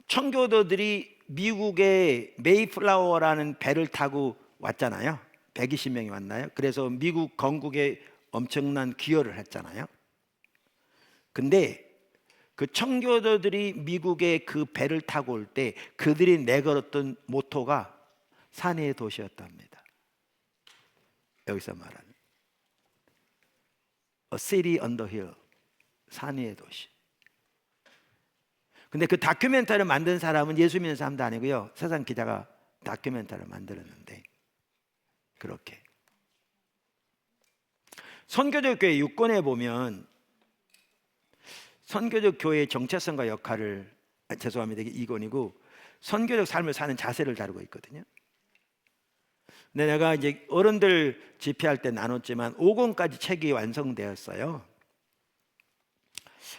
청교도들이 미국의 메이플라워라는 배를 타고 왔잖아요. 120명이 왔나요? 그래서 미국 건국에 엄청난 기여를 했잖아요. 근데 그 청교도들이 미국의 그 배를 타고 올 때 그들이 내걸었던 모토가 산의 도시였답니다. 여기서 말하는 A city on the hill, 산 위의 도시. 근데 그 다큐멘터리를 만든 사람은 예수 믿는 사람도 아니고요, 세상 기자가 다큐멘터리를 만들었는데, 그렇게 선교적 교회 유권에 보면 선교적 교회의 정체성과 역할을, 죄송합니다, 이게 2권이고 선교적 삶을 사는 자세를 다루고 있거든요. 근데 내가 이제 어른들 집회할 때 나눴지만 5권까지 책이 완성되었어요.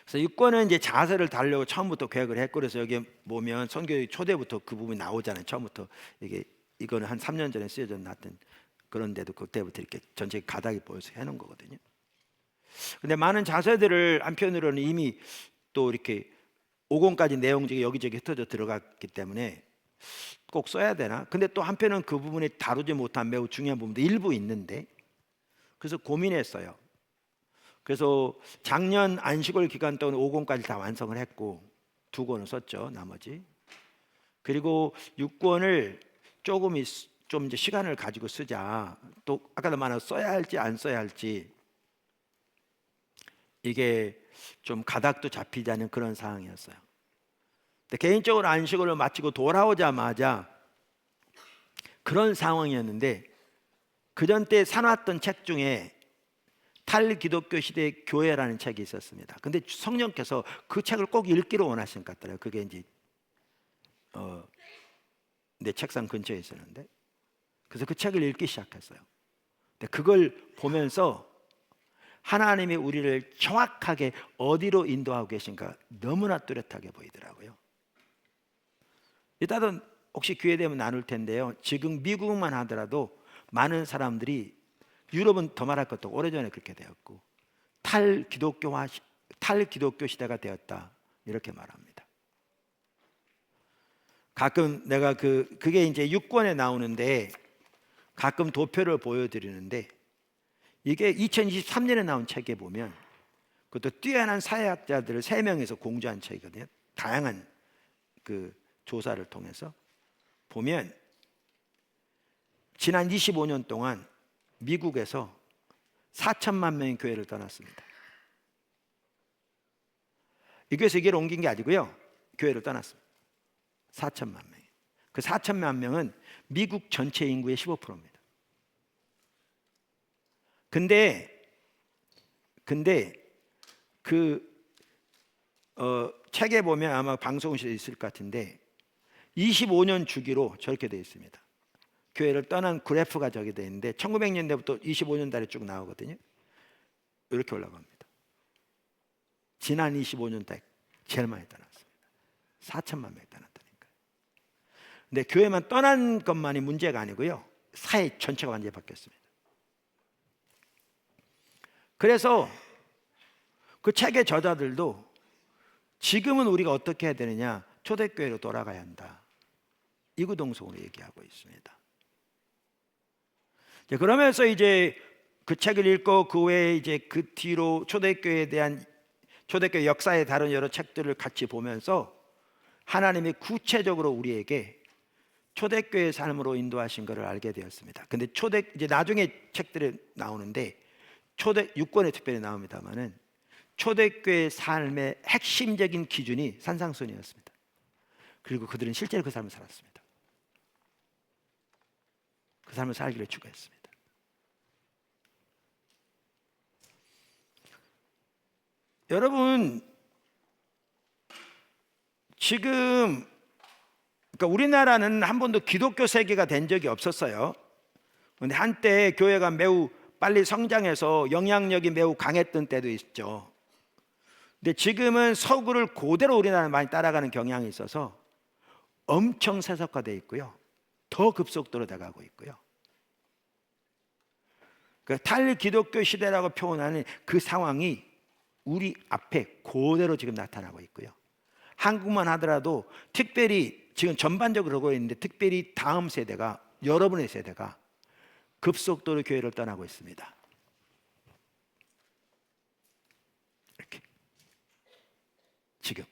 그래서 6권은 이제 자세를 다루려고 처음부터 계획을 했고, 그래서 여기 보면 선교의 초대부터 그 부분이 나오잖아요. 처음부터 이거는 한 3년 전에 쓰여져 놨던, 그런데도 그때부터 이렇게 전체 가닥이 보여서 해놓은 거거든요. 근데 많은 자세들을 한편으로는 이미 또 이렇게 5권까지 내용 중에 여기저기 흩어져 들어갔기 때문에 꼭 써야 되나? 근데 또 한편은 그 부분에 다루지 못한 매우 중요한 부분도 일부 있는데, 그래서 고민했어요. 그래서 작년 안식월 기간 동안 5권까지 다 완성을 했고 2권을 썼죠, 나머지. 그리고 6권을 좀 이제 시간을 가지고 쓰자. 또 아까도 말한 써야 할지 안 써야 할지, 이게 좀 가닥도 잡히지 않은 그런 상황이었어요. 근데 개인적으로 안식을 마치고 돌아오자마자 그런 상황이었는데, 그전 때 사놨던 책 중에 탈기독교 시대 교회라는 책이 있었습니다. 근데 성령께서 그 책을 꼭 읽기를 원하신 것 같더라고요. 그게 이제 내 책상 근처에 있었는데, 그래서 그 책을 읽기 시작했어요. 근데 그걸 보면서 하나님이 우리를 정확하게 어디로 인도하고 계신가 너무나 뚜렷하게 보이더라고요. 이따도 혹시 기회 되면 나눌 텐데요, 지금 미국만 하더라도 많은 사람들이, 유럽은 더 말할 것도 오래전에 그렇게 되었고 탈기독교 시대가 되었다, 이렇게 말합니다. 가끔 내가 그게 이제 6권에 나오는데 가끔 도표를 보여드리는데, 이게 2023년에 나온 책에 보면 그것도 뛰어난 사회학자들을 3명에서 공주한 책이거든요. 다양한 그 조사를 통해서 보면 지난 25년 동안 미국에서 4천만 명의 교회를 떠났습니다. 이 교회에서 이걸 옮긴 게 아니고요, 교회를 떠났습니다. 4천만 명. 그 4천만 명은 미국 전체 인구의 15%입니다. 근데 책에 보면 아마 방송실에 있을 것 같은데 25년 주기로 저렇게 되어 있습니다. 교회를 떠난 그래프가 저기 되어 있는데 1900년대부터 25년 달에 쭉 나오거든요. 이렇게 올라갑니다. 지난 25년 달에 제일 많이 떠났습니다. 4천만 명이 떠났다니까요. 근데 교회만 떠난 것만이 문제가 아니고요, 사회 전체가 완전히 바뀌었습니다. 그래서 그 책의 저자들도 지금은 우리가 어떻게 해야 되느냐, 초대교회로 돌아가야 한다, 이구동성으로 얘기하고 있습니다. 그러면서 이제 그 책을 읽고 그 외에 이제 그 뒤로 초대교회에 대한, 초대교회 역사에 다른 여러 책들을 같이 보면서 하나님이 구체적으로 우리에게 초대교회 삶으로 인도하신 것을 알게 되었습니다. 근데 이제 나중에 책들이 나오는데 6권에 특별히 나옵니다만은 초대교회 삶의 핵심적인 기준이 산상순이었습니다. 그리고 그들은 실제로 그 삶을 살았습니다. 그 삶을 살기를 추구했습니다. 여러분, 지금 그러니까 우리나라는 한 번도 기독교 세계가 된 적이 없었어요. 그런데 한때 교회가 매우 빨리 성장해서 영향력이 매우 강했던 때도 있죠. 근데 지금은 서구를 그대로 우리나라는 많이 따라가는 경향이 있어서 엄청 세속화되어 있고요, 더 급속도로 돼가고 있고요. 그 탈기독교 시대라고 표현하는 그 상황이 우리 앞에 그대로 지금 나타나고 있고요. 한국만 하더라도 특별히 지금 전반적으로 그러고 있는데 특별히 다음 세대가, 여러분의 세대가 급속도로 교회를 떠나고 있습니다. 이렇게 지금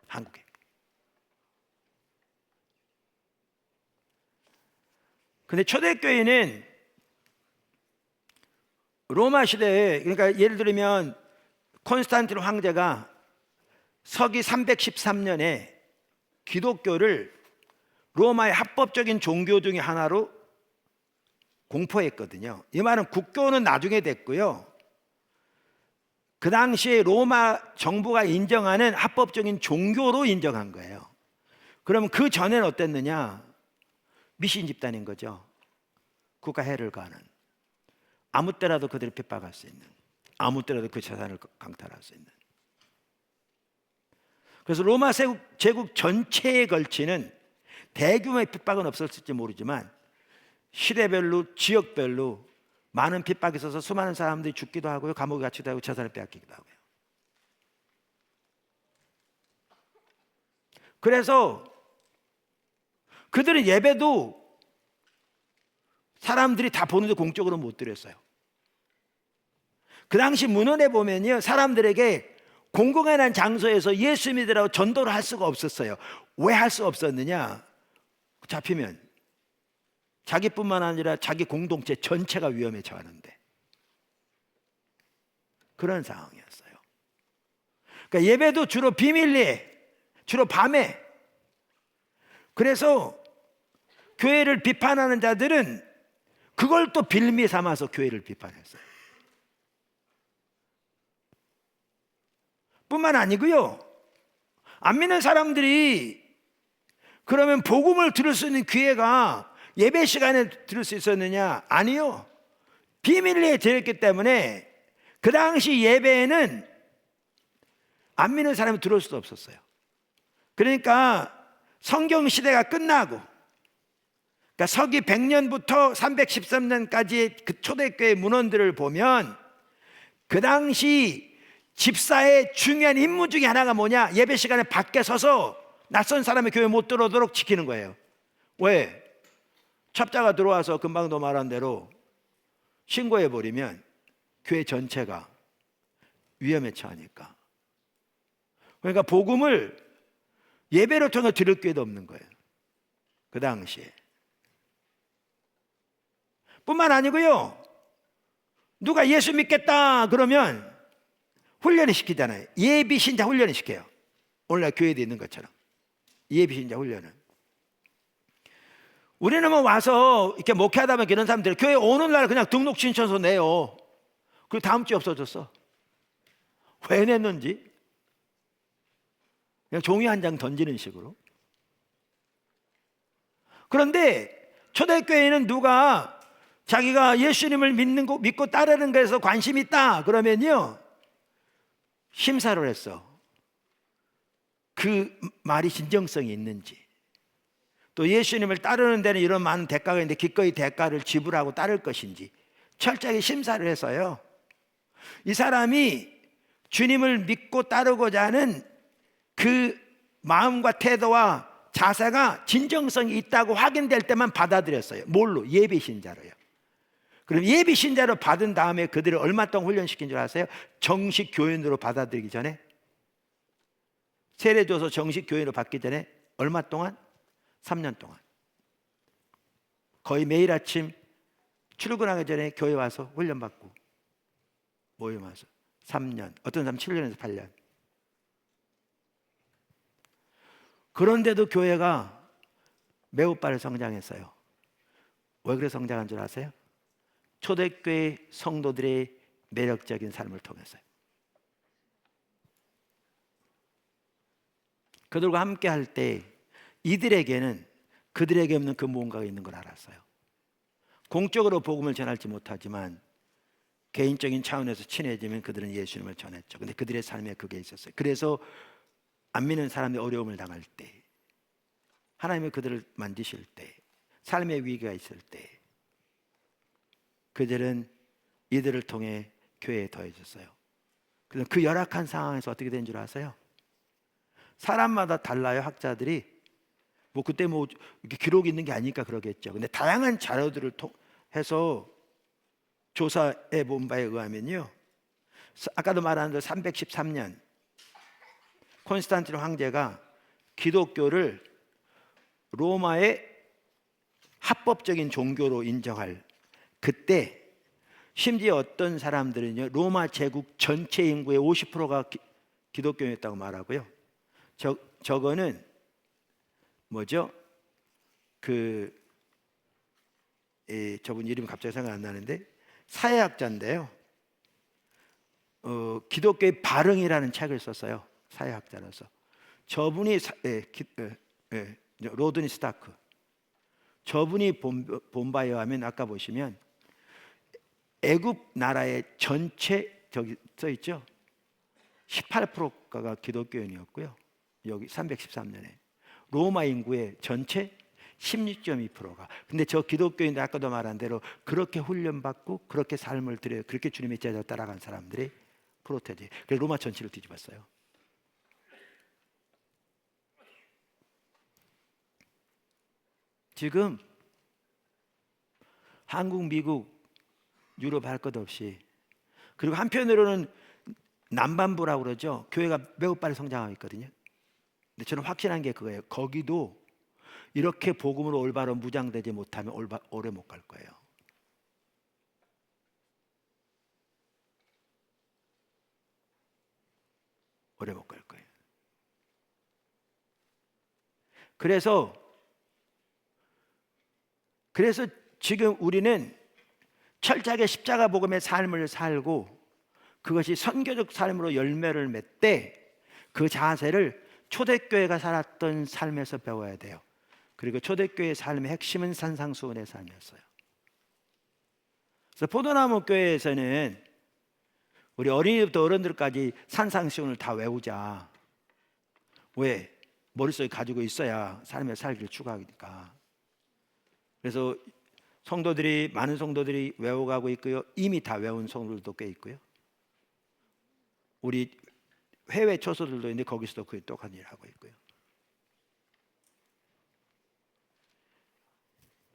한국에. 근데 초대교회는 로마 시대에, 그러니까 예를 들면 콘스탄틴 황제가 서기 313년에 기독교를 로마의 합법적인 종교 중에 하나로 공포했거든요. 이 말은 국교는 나중에 됐고요. 그 당시에 로마 정부가 인정하는 합법적인 종교로 인정한 거예요. 그러면 그 전에는 어땠느냐? 미신 집단인 거죠. 국가 해를 가하는, 아무 때라도 그들을 핍박할 수 있는, 아무 때라도 그 재산을 강탈할 수 있는. 그래서 로마 제국 전체에 걸치는 대규모의 핍박은 없었을지 모르지만 시대별로, 지역별로 많은 핍박이 있어서 수많은 사람들이 죽기도 하고요, 감옥에 갇히기도 하고 재산을 빼앗기기도 하고요. 그래서 그들은 예배도 사람들이 다 보는데 공적으로 못 드렸어요. 그 당시 문헌에 보면요, 사람들에게 공공한 장소에서 예수 믿으라고 전도를 할 수가 없었어요. 왜 할 수 없었느냐? 잡히면 자기뿐만 아니라 자기 공동체 전체가 위험에 처하는데, 그런 상황이었어요. 그러니까 예배도 주로 비밀리에, 주로 밤에. 그래서 교회를 비판하는 자들은 그걸 또 빌미 삼아서 교회를 비판했어요. 뿐만 아니고요, 안 믿는 사람들이 그러면 복음을 들을 수 있는 기회가 예배 시간에 들을 수 있었느냐? 아니요. 비밀리에 드렸기 때문에 그 당시 예배에는 안 믿는 사람이 들어올 수도 없었어요. 그러니까 성경 시대가 끝나고, 그러니까 서기 100년부터 313년까지의 그 초대교회 문헌들을 보면 그 당시 집사의 중요한 임무 중에 하나가 뭐냐? 예배 시간에 밖에 서서 낯선 사람의 교회 못 들어오도록 지키는 거예요. 왜? 첩자가 들어와서 금방도 말한 대로 신고해버리면 교회 전체가 위험에 처하니까. 그러니까 복음을 예배로 통해 들을 기회도 없는 거예요, 그 당시에. 뿐만 아니고요, 누가 예수 믿겠다 그러면 훈련을 시키잖아요. 예비신자 훈련을 시켜요. 오늘날 교회에 있는 것처럼 예비신자 훈련은. 우리는 뭐 와서 이렇게 목회하다 보면 이런 사람들 교회 오는 날 그냥 등록 신청서 내요. 그리고 다음 주에 없어졌어. 왜 냈는지 그냥 종이 한 장 던지는 식으로. 그런데 초대교회는 누가 자기가 예수님을 믿고 따르는 것에서 관심이 있다 그러면요, 심사를 했어. 그 말이 진정성이 있는지, 또 예수님을 따르는 데는 이런 많은 대가가 있는데 기꺼이 대가를 지불하고 따를 것인지 철저하게 심사를 해서요, 이 사람이 주님을 믿고 따르고자 하는 그 마음과 태도와 자세가 진정성이 있다고 확인될 때만 받아들였어요. 뭘로? 예비신자로요. 그럼 예비신자로 받은 다음에 그들을 얼마 동안 훈련시킨 줄 아세요? 정식 교인으로 받아들이기 전에, 세례줘서 정식 교인으로 받기 전에 얼마 동안? 3년 동안. 거의 매일 아침 출근하기 전에 교회 와서 훈련받고 모임 와서 3년, 어떤 사람 7년에서 8년. 그런데도 교회가 매우 빠르게 성장했어요. 왜 그래 성장한 줄 아세요? 초대교회 성도들의 매력적인 삶을 통해서요. 그들과 함께 할 때 이들에게는 그들에게 없는 그 무언가가 있는 걸 알았어요. 공적으로 복음을 전할지 못하지만 개인적인 차원에서 친해지면 그들은 예수님을 전했죠. 근데 그들의 삶에 그게 있었어요. 그래서 안 믿는 사람이 어려움을 당할 때, 하나님이 그들을 만지실 때, 삶의 위기가 있을 때 그들은 이들을 통해 교회에 더해졌어요. 그 열악한 상황에서 어떻게 된 줄 아세요? 사람마다 달라요. 학자들이 뭐 그때 뭐 이렇게 기록이 있는 게 아니니까 그러겠죠. 근데 다양한 자료들을 통해서 조사해 본 바에 의하면요, 아까도 말한 대로 313년 콘스탄틴 황제가 기독교를 로마의 합법적인 종교로 인정할 그때, 심지어 어떤 사람들은요 로마 제국 전체 인구의 50%가 기독교였다고 말하고요. 저거는 뭐죠? 저분 이름이 갑자기 생각 안 나는데 사회학자인데요. 기독교의 발흥이라는 책을 썼어요. 사회학자로서. 저분이 로드니 스타크. 저분이 본 바에 의하면 아까 보시면 애굽 나라의 전체 저기 써 있죠. 18%가 기독교인이었고요. 여기 313년에 로마 인구의 전체 16.2%가. 근데 저 기독교인들 아까도 말한 대로 그렇게 훈련받고 그렇게 삶을 들여 그렇게 주님의 제자로 따라간 사람들이 프로테지. 그래서 로마 전체를 뒤집었어요. 지금 한국, 미국, 유럽 할 것 없이, 그리고 한편으로는 남반부라고 그러죠. 교회가 매우 빨리 성장하고 있거든요. 근데 저는 확신한 게 그거예요. 거기도 이렇게 복음으로 올바로 무장되지 못하면 오래 못 갈 거예요. 오래 못 갈 거예요. 그래서 지금 우리는 철저하게 십자가 복음의 삶을 살고 그것이 선교적 삶으로 열매를 맺되 그 자세를 초대교회가 살았던 삶에서 배워야 돼요. 그리고 초대교회의 삶의 핵심은 산상수훈의 삶이었어요. 그래서 포도나무 교회에서는 우리 어린이부터 어른들까지 산상수훈을 다 외우자. 왜? 머릿속에 가지고 있어야 삶의 살기를 추구하니까. 그래서 많은 성도들이 외워가고 있고요. 이미 다 외운 성도들도 꽤 있고요. 우리 해외 초소들도 있는데 거기서도 거의 똑같은 일을 하고 있고요.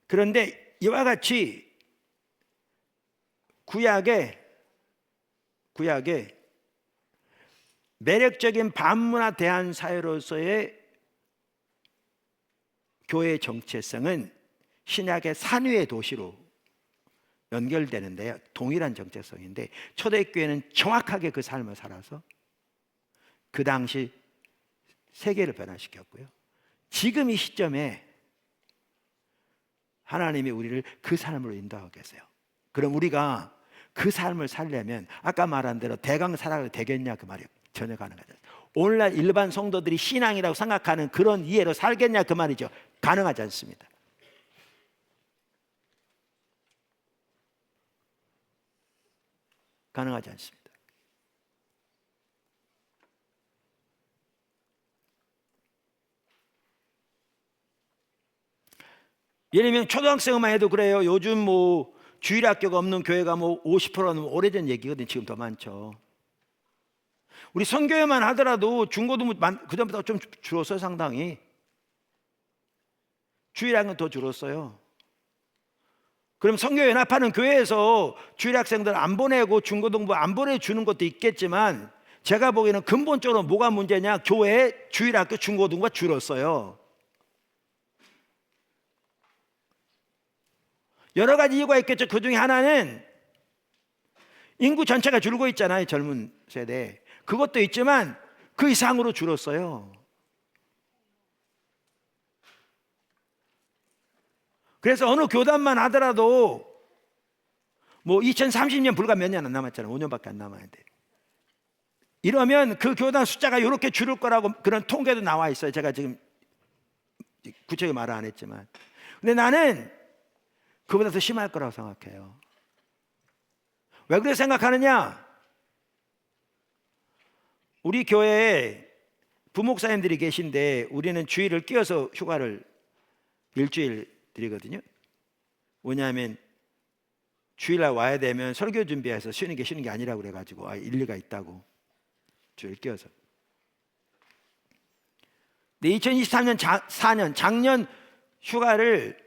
그런데 이와 같이 구약의 매력적인 반문화 대한 사회로서의 교회의 정체성은 신약의 산 위의 도시로 연결되는데요. 동일한 정체성인데 초대교회는 정확하게 그 삶을 살아서 그 당시 세계를 변화시켰고요. 지금 이 시점에 하나님이 우리를 그 삶으로 인도하고 계세요. 그럼 우리가 그 삶을 살려면 아까 말한 대로 대강 살아가도 되겠냐 그 말이에요. 전혀 가능하지 않습니다. 오늘날 일반 성도들이 신앙이라고 생각하는 그런 이해로 살겠냐 그 말이죠. 가능하지 않습니다. 가능하지 않습니다. 예를 들면 초등학생만 해도 그래요. 요즘 뭐 주일학교가 없는 교회가 뭐 50%는 오래전 얘기거든요. 지금 더 많죠. 우리 선교회만 하더라도 중고등부 그전보다 좀 줄었어요. 상당히. 주일학교는 더 줄었어요. 그럼 선교회 연합하는 교회에서 주일학생들 안 보내고 중고등부 안 보내주는 것도 있겠지만 제가 보기에는 근본적으로 뭐가 문제냐, 교회 주일학교 중고등부가 줄었어요. 여러 가지 이유가 있겠죠. 그 중에 하나는 인구 전체가 줄고 있잖아요. 젊은 세대. 그것도 있지만 그 이상으로 줄었어요. 그래서 어느 교단만 하더라도 뭐 2030년 불과 몇 년 안 남았잖아요. 5년밖에 안 남았는데. 이러면 그 교단 숫자가 이렇게 줄을 거라고 그런 통계도 나와 있어요. 제가 지금 구체적으로 말을 안 했지만. 근데 나는 그보다 더 심할 거라고 생각해요. 왜 그렇게 생각하느냐? 우리 교회에 부목사님들이 계신데 우리는 주일을 끼워서 휴가를 일주일 드리거든요. 왜냐하면 주일날 와야 되면 설교 준비해서 쉬는 게 아니라고 그래가지고 일리가 있다고. 주일 끼워서. 2023년 4년 작년 휴가를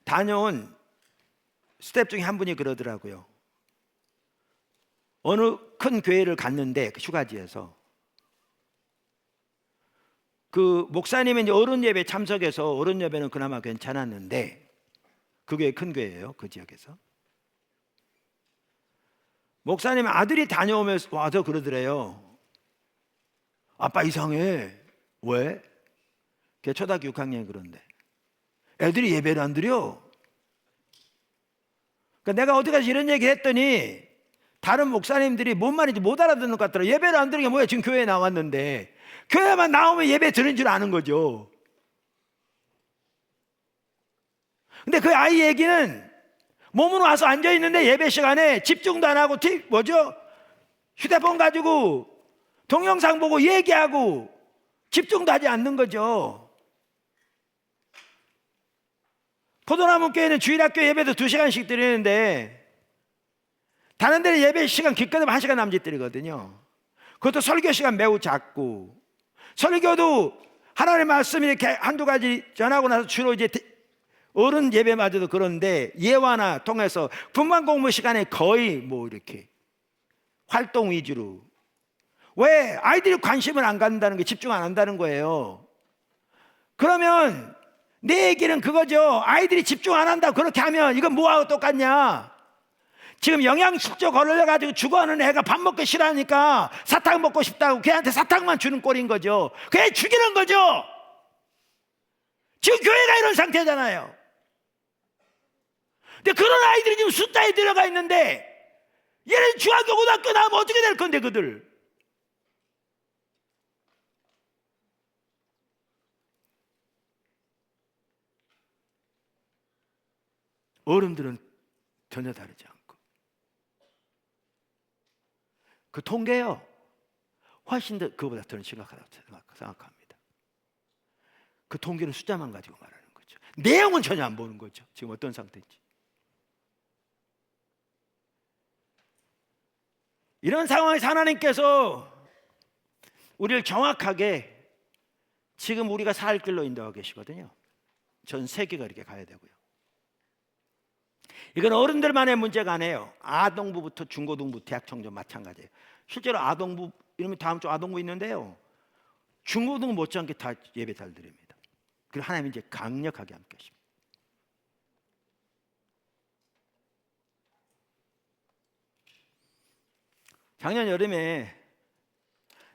다녀온 스텝 중에 한 분이 그러더라고요. 어느 큰 교회를 갔는데 그 휴가지에서 그 목사님이 이제 어른 예배 참석해서 어른 예배는 그나마 괜찮았는데 그게 큰 교회예요. 그 지역에서 목사님 아들이 다녀오면서 와서 그러더래요. 아빠 이상해. 왜? 걔 초등학교 6학년 그런데 애들이 예배를 안 드려. 그러니까 내가 어디 가서 이런 얘기 했더니 다른 목사님들이 뭔 말인지 못 알아듣는 것 같더라. 예배를 안 드는 게 뭐야? 지금 교회에 나왔는데 교회만 나오면 예배 드는 줄 아는 거죠. 근데 그 아이 얘기는 몸으로 와서 앉아있는데 예배 시간에 집중도 안 하고 휴대폰 가지고 동영상 보고 얘기하고 집중도 하지 않는 거죠. 포도나무 교회는 주일학교 예배도 2시간씩 드리는데 다른 데는 예배 시간 기껏하면 1시간 남짓 드리거든요. 그것도 설교 시간 매우 작고 설교도 하나님의 말씀 이렇게 한두 가지 전하고 나서 주로 이제 어른 예배마저도 그런데 예화나 통해서 분만 공부 시간에 거의 뭐 이렇게 활동 위주로. 왜? 아이들이 관심을 안 갖는다는 게 집중 안 한다는 거예요. 그러면 내 얘기는 그거죠. 아이들이 집중 안 한다고 그렇게 하면 이건 뭐하고 똑같냐? 지금 영양실조 걸려가지고 죽어가는 애가 밥 먹기 싫어하니까 사탕 먹고 싶다고 걔한테 사탕만 주는 꼴인 거죠. 그 애 죽이는 거죠. 지금 교회가 이런 상태잖아요. 근데 그런 아이들이 지금 숫자에 들어가 있는데 얘는 중학교 고등학교 나오면 어떻게 될 건데 그들. 어른들은 전혀 다르지 않고 그 통계요 훨씬 더 그거보다 더 심각하다고 생각합니다. 그 통계는 숫자만 가지고 말하는 거죠. 내용은 전혀 안 보는 거죠. 지금 어떤 상태인지. 이런 상황에서 하나님께서 우리를 정확하게 지금 우리가 살 길로 인도하고 계시거든요. 전 세계가 이렇게 가야 되고요. 이건 어른들만의 문제가 아니에요. 아동부부터 중고등부, 대학 청년 마찬가지예요. 실제로 아동부 이러면 다음 주 아동부 있는데요. 중고등 못지않게 다 예배 잘 드립니다. 그리고 하나님이 이제 강력하게 함께 하십니다. 작년 여름에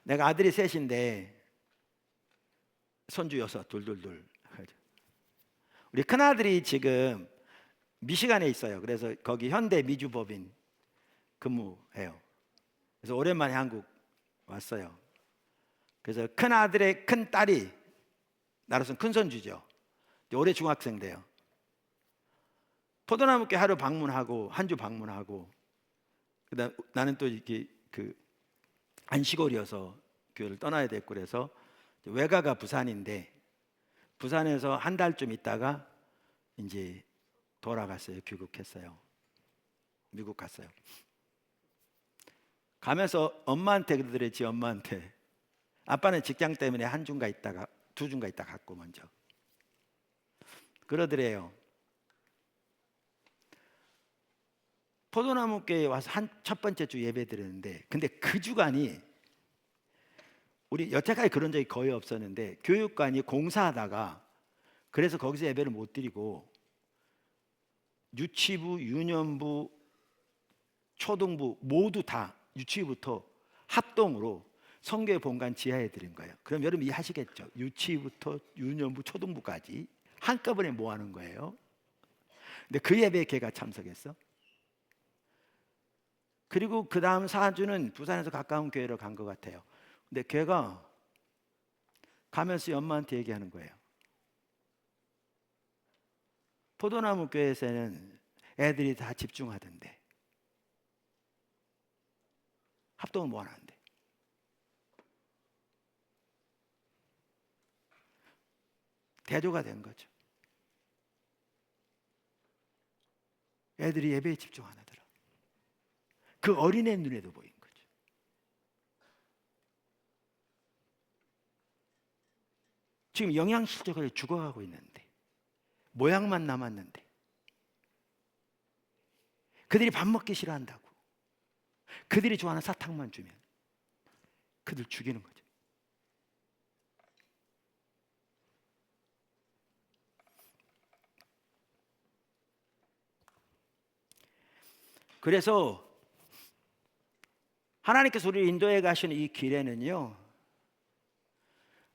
내가 아들이 셋인데 손주 6 둘. 우리 큰아들이 지금 미시간에 있어요. 그래서 거기 현대 미주법인 근무해요. 그래서 오랜만에 한국 왔어요. 그래서 큰아들의 큰딸이 나로서는 큰손주죠. 올해 중학생 돼요. 포도나무께 하루 방문하고 한 주 방문하고 그다음 나는 또 이렇게 그 안시골이어서 교회를 떠나야 됐고 그래서 외가가 부산인데 부산에서 한 달쯤 있다가 이제 돌아갔어요. 귀국했어요. 미국 갔어요. 가면서 엄마한테 그러더랬지. 엄마한테 아빠는 직장 때문에 한 주인가 있다가 2주인가 있다가 갔고 먼저 그러더래요. 포도나무교회에 와서 첫 번째 주 예배 드렸는데 근데 그 주간이 우리 여태까지 그런 적이 거의 없었는데 교육관이 공사하다가 그래서 거기서 예배를 못 드리고 유치부, 유년부, 초등부 모두 다 유치부부터 합동으로 성교회 본관 지하에 드린 거예요. 그럼 여러분 이해하시겠죠? 유치부터 유년부, 초등부까지 한꺼번에 모아놓은 거예요. 근데 그 예배에 걔가 참석했어. 그리고 그 다음 4주는 부산에서 가까운 교회로 간 것 같아요. 근데 걔가 가면서 엄마한테 얘기하는 거예요. 포도나무 교회에서는 애들이 다 집중하던데 합동을 모아놨는데 대조가 된 거죠. 애들이 예배에 집중 안 하더라. 그 어린애 눈에도 보인 거죠. 지금 영양실조가 죽어가고 있는데, 모양만 남았는데, 그들이 밥 먹기 싫어한다고, 그들이 좋아하는 사탕만 주면 그들 죽이는 거죠. 그래서 하나님께서 우리를 인도해 가시는 이 길에는요,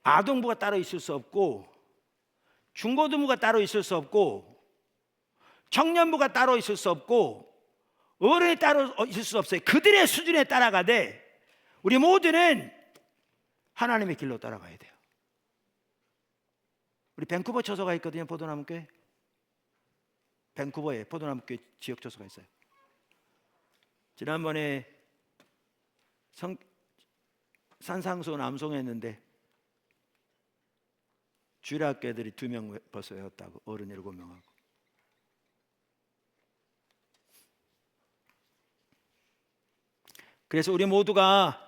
아동부가 따로 있을 수 없고, 중고등부가 따로 있을 수 없고, 청년부가 따로 있을 수 없고, 어른이 따로 있을 수 없어요. 그들의 수준에 따라가되 우리 모두는 하나님의 길로 따라가야 돼요. 우리 밴쿠버 처소가 있거든요. 포도나무교회. 밴쿠버에 포도나무교회 지역 처소가 있어요. 지난번에 산상수 남송했는데 주일학교 애들이 2명 벌써 외웠다고, 어른 7명하고. 그래서 우리 모두가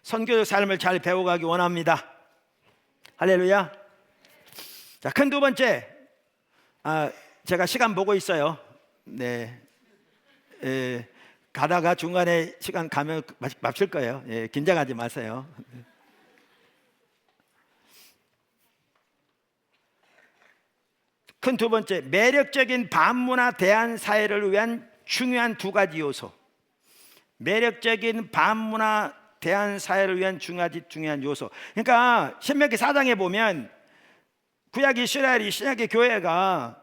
선교적 삶을 잘 배워가기 원합니다. 할렐루야. 자, 큰 두 번째, 제가 시간 보고 있어요. 네, 가다가 중간에 시간 가면 마칠 거예요. 긴장하지 마세요. 큰 두 번째, 매력적인 반문화 대한 사회를 위한 중요한 2가지 요소. 매력적인 반문화 대한 사회를 위한 중요한 요소. 그러니까 신명기 4장에 보면 구약 이스라엘이 신약의 교회가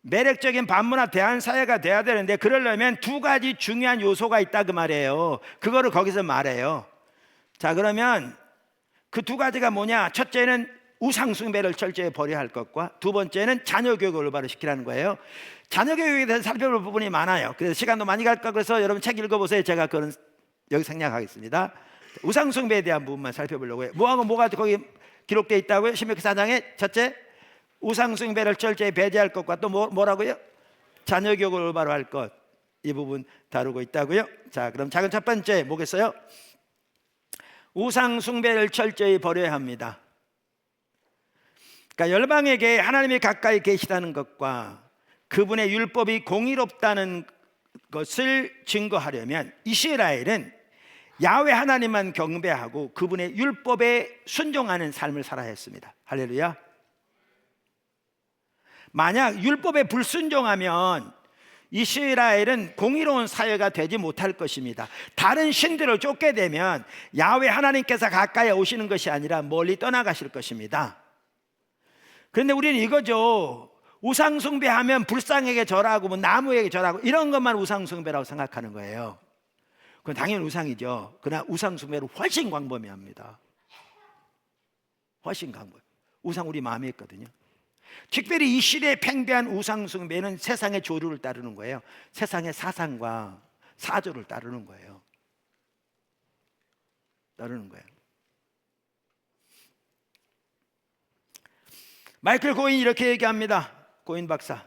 매력적인 반문화 대한 사회가 돼야 되는데, 그러려면 2가지 중요한 요소가 있다 그 말이에요. 그거를 거기서 말해요. 자, 그러면 그 2가지가 뭐냐? 첫째는 우상숭배를 철저히 버려야 할 것과, 두 번째는 자녀교육을 올바로 시키라는 거예요. 자녀교육에 대해서 살펴볼 부분이 많아요. 그래서 시간도 많이 갈까 그래서 여러분 책 읽어보세요. 제가 그건 여기 생략하겠습니다. 우상숭배에 대한 부분만 살펴보려고 해요. 뭐하고 뭐가 거기 기록되어 있다고요? 신명기 4장에 첫째, 우상숭배를 철저히 배제할 것과, 또 뭐라고요? 자녀교육을 올바로 할 것. 이 부분 다루고 있다고요. 자, 그럼 작은 첫 번째 뭐겠어요? 우상숭배를 철저히 버려야 합니다. 그러니까 열방에게 하나님이 가까이 계시다는 것과 그분의 율법이 공의롭다는 것을 증거하려면 이스라엘은 야훼 하나님만 경배하고 그분의 율법에 순종하는 삶을 살아야 했습니다. 할렐루야. 만약 율법에 불순종하면 이스라엘은 공의로운 사회가 되지 못할 것입니다. 다른 신들을 쫓게 되면 야훼 하나님께서 가까이 오시는 것이 아니라 멀리 떠나가실 것입니다. 그런데 우리는 이거죠. 우상숭배하면 불상에게 절하고 뭐 나무에게 절하고 이런 것만 우상숭배라고 생각하는 거예요. 그건 당연히 우상이죠. 그러나 우상숭배는 훨씬 광범위합니다. 훨씬 광범위. 우상 우리 마음에 있거든요. 특별히 이 시대에 팽배한 우상숭배는 세상의 조류를 따르는 거예요. 세상의 사상과 사조를 따르는 거예요. 따르는 거예요. 마이클 고인이 이렇게 얘기합니다. 고인 박사,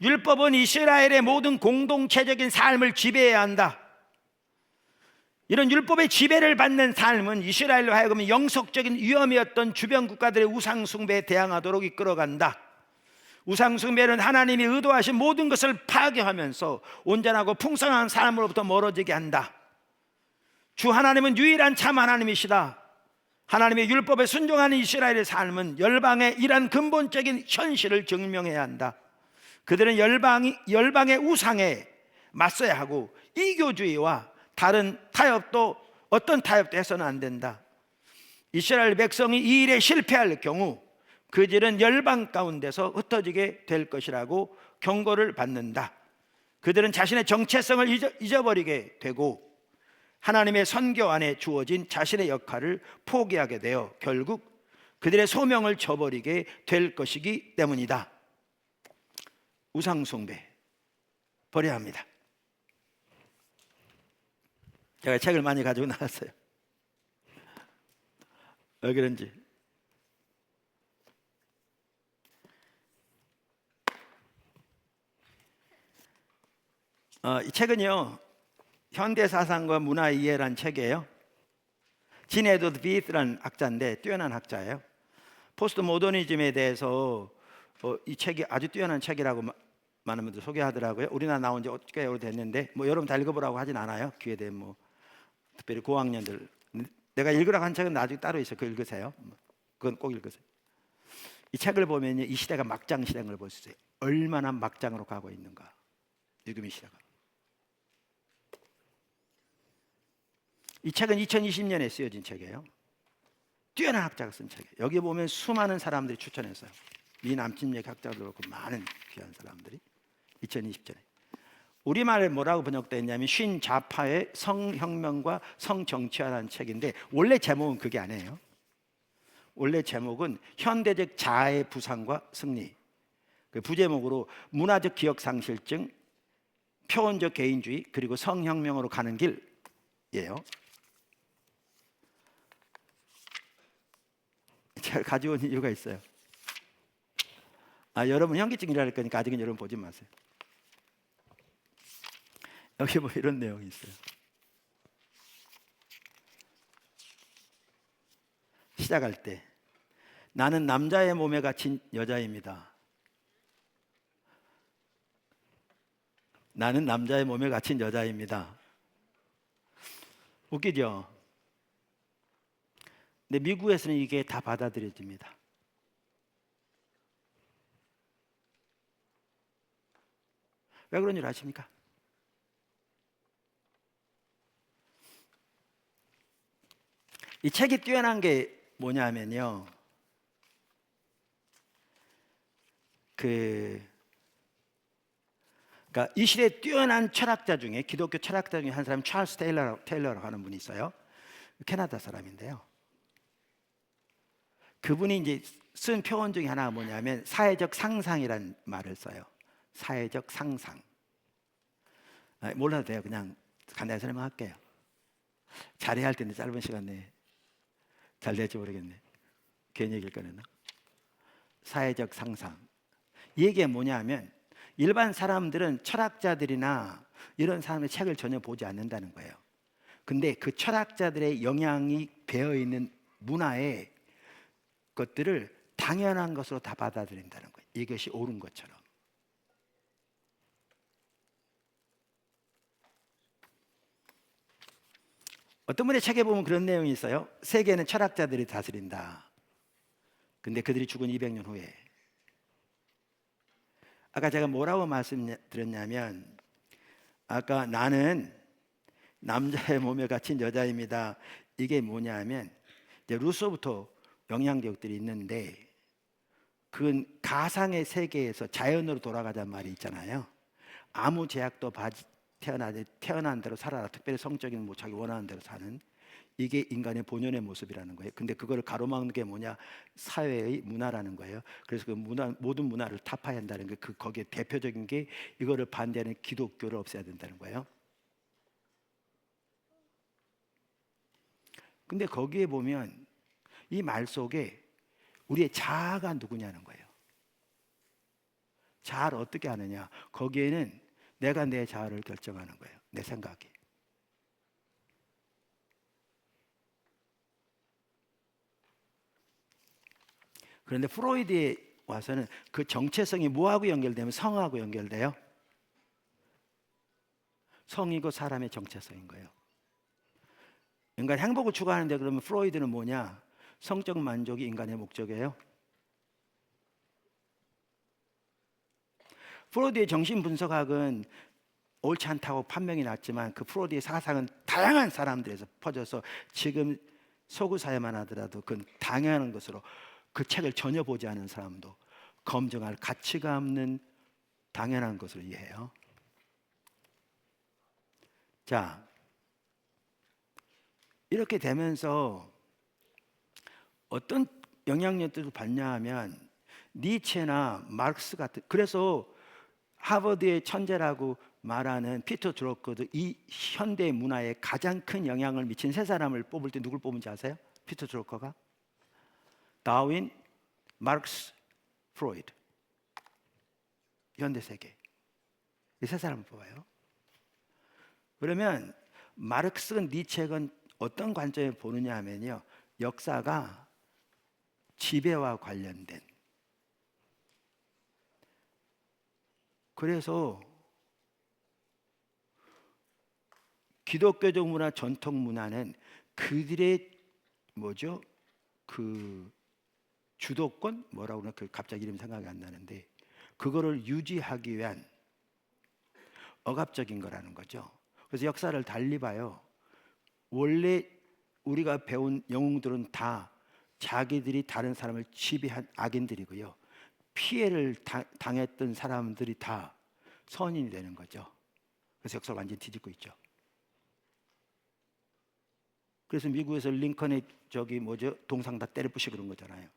율법은 이스라엘의 모든 공동체적인 삶을 지배해야 한다. 이런 율법의 지배를 받는 삶은 이스라엘로 하여금 영속적인 위험이었던 주변 국가들의 우상숭배에 대항하도록 이끌어간다. 우상숭배는 하나님이 의도하신 모든 것을 파괴하면서 온전하고 풍성한 삶으로부터 멀어지게 한다. 주 하나님은 유일한 참 하나님이시다. 하나님의 율법에 순종하는 이스라엘의 삶은 열방의 이러한 근본적인 현실을 증명해야 한다. 그들은 열방의 우상에 맞서야 하고 이교주의와 다른 타협도, 어떤 타협도 해서는 안 된다. 이스라엘 백성이 이 일에 실패할 경우 그들은 열방 가운데서 흩어지게 될 것이라고 경고를 받는다. 그들은 자신의 정체성을 잊어버리게 되고 하나님의 선교 안에 주어진 자신의 역할을 포기하게 되어 결국 그들의 소명을 저버리게 될 것이기 때문이다. 우상숭배 버려야 합니다. 제가 책을 많이 가지고 나왔어요. 왜 그런지. 이 책은요, 현대사상과 문화 이해라는 책이에요. 진 에드워드 비스라는 학자인데 뛰어난 학자예요. 포스트 모더니즘에 대해서 이 책이 아주 뛰어난 책이라고 많은 분들 소개하더라고요. 우리나라 나온 지 꽤 오래됐는데 뭐 여러분 다 읽어보라고 하진 않아요. 기회 되면 뭐 특별히 고학년들 내가 읽으라고 한 책은 나중에 따로 있어요. 그거 읽으세요. 그건 꼭 읽으세요. 이 책을 보면요, 이 시대가 막장 시대인 걸 볼 수 있어요. 얼마나 막장으로 가고 있는가. 지금 이 시대가. 이 책은 2020년에 쓰여진 책이에요. 뛰어난 학자가 쓴 책이에요. 여기 보면 수많은 사람들이 추천했어요. 미 남침역 학자도 그렇고 많은 귀한 사람들이 2020년에. 우리말에 뭐라고 번역되었냐면 신좌파의 성혁명과 성정치화라는 책인데 원래 제목은 그게 아니에요. 원래 제목은 현대적 자아의 부상과 승리. 그 부제목으로 문화적 기억상실증, 표현적 개인주의 그리고 성혁명으로 가는 길이에요. 제가 가져온 이유가 있어요. 여러분 현기증이라 할 거니까 아직은 여러분 보지 마세요. 여기 뭐 이런 내용이 있어요. 시작할 때 나는 남자의 몸에 갇힌 여자입니다. 나는 남자의 몸에 갇힌 여자입니다. 웃기죠? 근데 미국에서는 이게 다 받아들여집니다. 왜 그런 줄 아십니까? 이 책이 뛰어난 게 뭐냐면요, 그러니까 이 시대에 뛰어난 철학자 중에 기독교 철학자 중에 한 사람 찰스 테일러라고 하는 분이 있어요. 캐나다 사람인데요. 그분이 이제 쓴 표현 중에 하나가 뭐냐면 사회적 상상이라는 말을 써요. 사회적 상상. 몰라도 돼요. 그냥 간단히 설명할게요. 잘해야 할 텐데 짧은 시간 내에 잘 될지 모르겠네. 괜히 얘기를 꺼냈나? 사회적 상상. 이 얘기가 뭐냐면 일반 사람들은 철학자들이나 이런 사람의 책을 전혀 보지 않는다는 거예요. 근데 그 철학자들의 영향이 배어있는 문화의 것들을 당연한 것으로 다 받아들인다는 거예요. 이것이 옳은 것처럼. 어떤 분의 책에 보면 그런 내용이 있어요. 세계는 철학자들이 다스린다. 근데 그들이 죽은 200년 후에, 아까 제가 뭐라고 말씀드렸냐면, 아까 나는 남자의 몸에 갇힌 여자입니다. 이게 뭐냐면 이제 루소부터 영향력들이 있는데, 그건 가상의 세계에서 자연으로 돌아가자는 말이 있잖아요. 아무 제약도 태어난 대로 살아라. 특별히 성적인 뭐 자기 원하는 대로 사는, 이게 인간의 본연의 모습이라는 거예요. 근데 그거를 가로막는 게 뭐냐? 사회의 문화라는 거예요. 그래서 그 모든 문화를 타파해야 한다는 게, 거기에 대표적인 게 이거를 반대하는 기독교를 없애야 된다는 거예요. 근데 거기에 보면 이 말 속에 우리의 자아가 누구냐는 거예요. 자아를 어떻게 하느냐? 거기에는 내가 내 자아를 결정하는 거예요. 내 생각이. 그런데 프로이드에 와서는 그 정체성이 뭐하고 연결되면 성하고 연결돼요? 성이고 사람의 정체성인 거예요. 인간 행복을 추구하는데 그러면 프로이드는 뭐냐? 성적 만족이 인간의 목적이에요. 프로이드의 정신분석학은 옳지 않다고 판명이 났지만 그 프로이드의 사상은 다양한 사람들에서 퍼져서 지금 서구 사회만 하더라도 그건 당연한 것으로, 그 책을 전혀 보지 않은 사람도 검증할 가치가 없는 당연한 것으로 이해해요. 자, 이렇게 되면서 어떤 영향력들을 받냐 하면 니체나 마르크스 같은, 그래서 하버드의 천재라고 말하는 피터 드루커도 이 현대 문화에 가장 큰 영향을 미친 세 사람을 뽑을 때 누굴 뽑은지 아세요? 피터 드루커가 다윈, 마르크스, 프로이드. 현대 세계 이 세 사람을 뽑아요. 그러면 마르크스건 니체건 어떤 관점에 보느냐 하면요, 역사가 지배와 관련된. 그래서 기독교적 문화, 전통 문화는 그들의 그 주도권, 뭐라고 그러나, 그 갑자기 이름 생각이 안 나는데, 그거를 유지하기 위한 억압적인 거라는 거죠. 그래서 역사를 달리 봐요. 원래 우리가 배운 영웅들은 다 자기들이 다른 사람을 지배한 악인들이고요, 피해를 당했던 사람들이 다 선인이 되는 거죠. 그래서 역사를 완전히 뒤집고 있죠. 그래서 미국에서 링컨의 동상 다 때려 부시고 그런 거잖아요.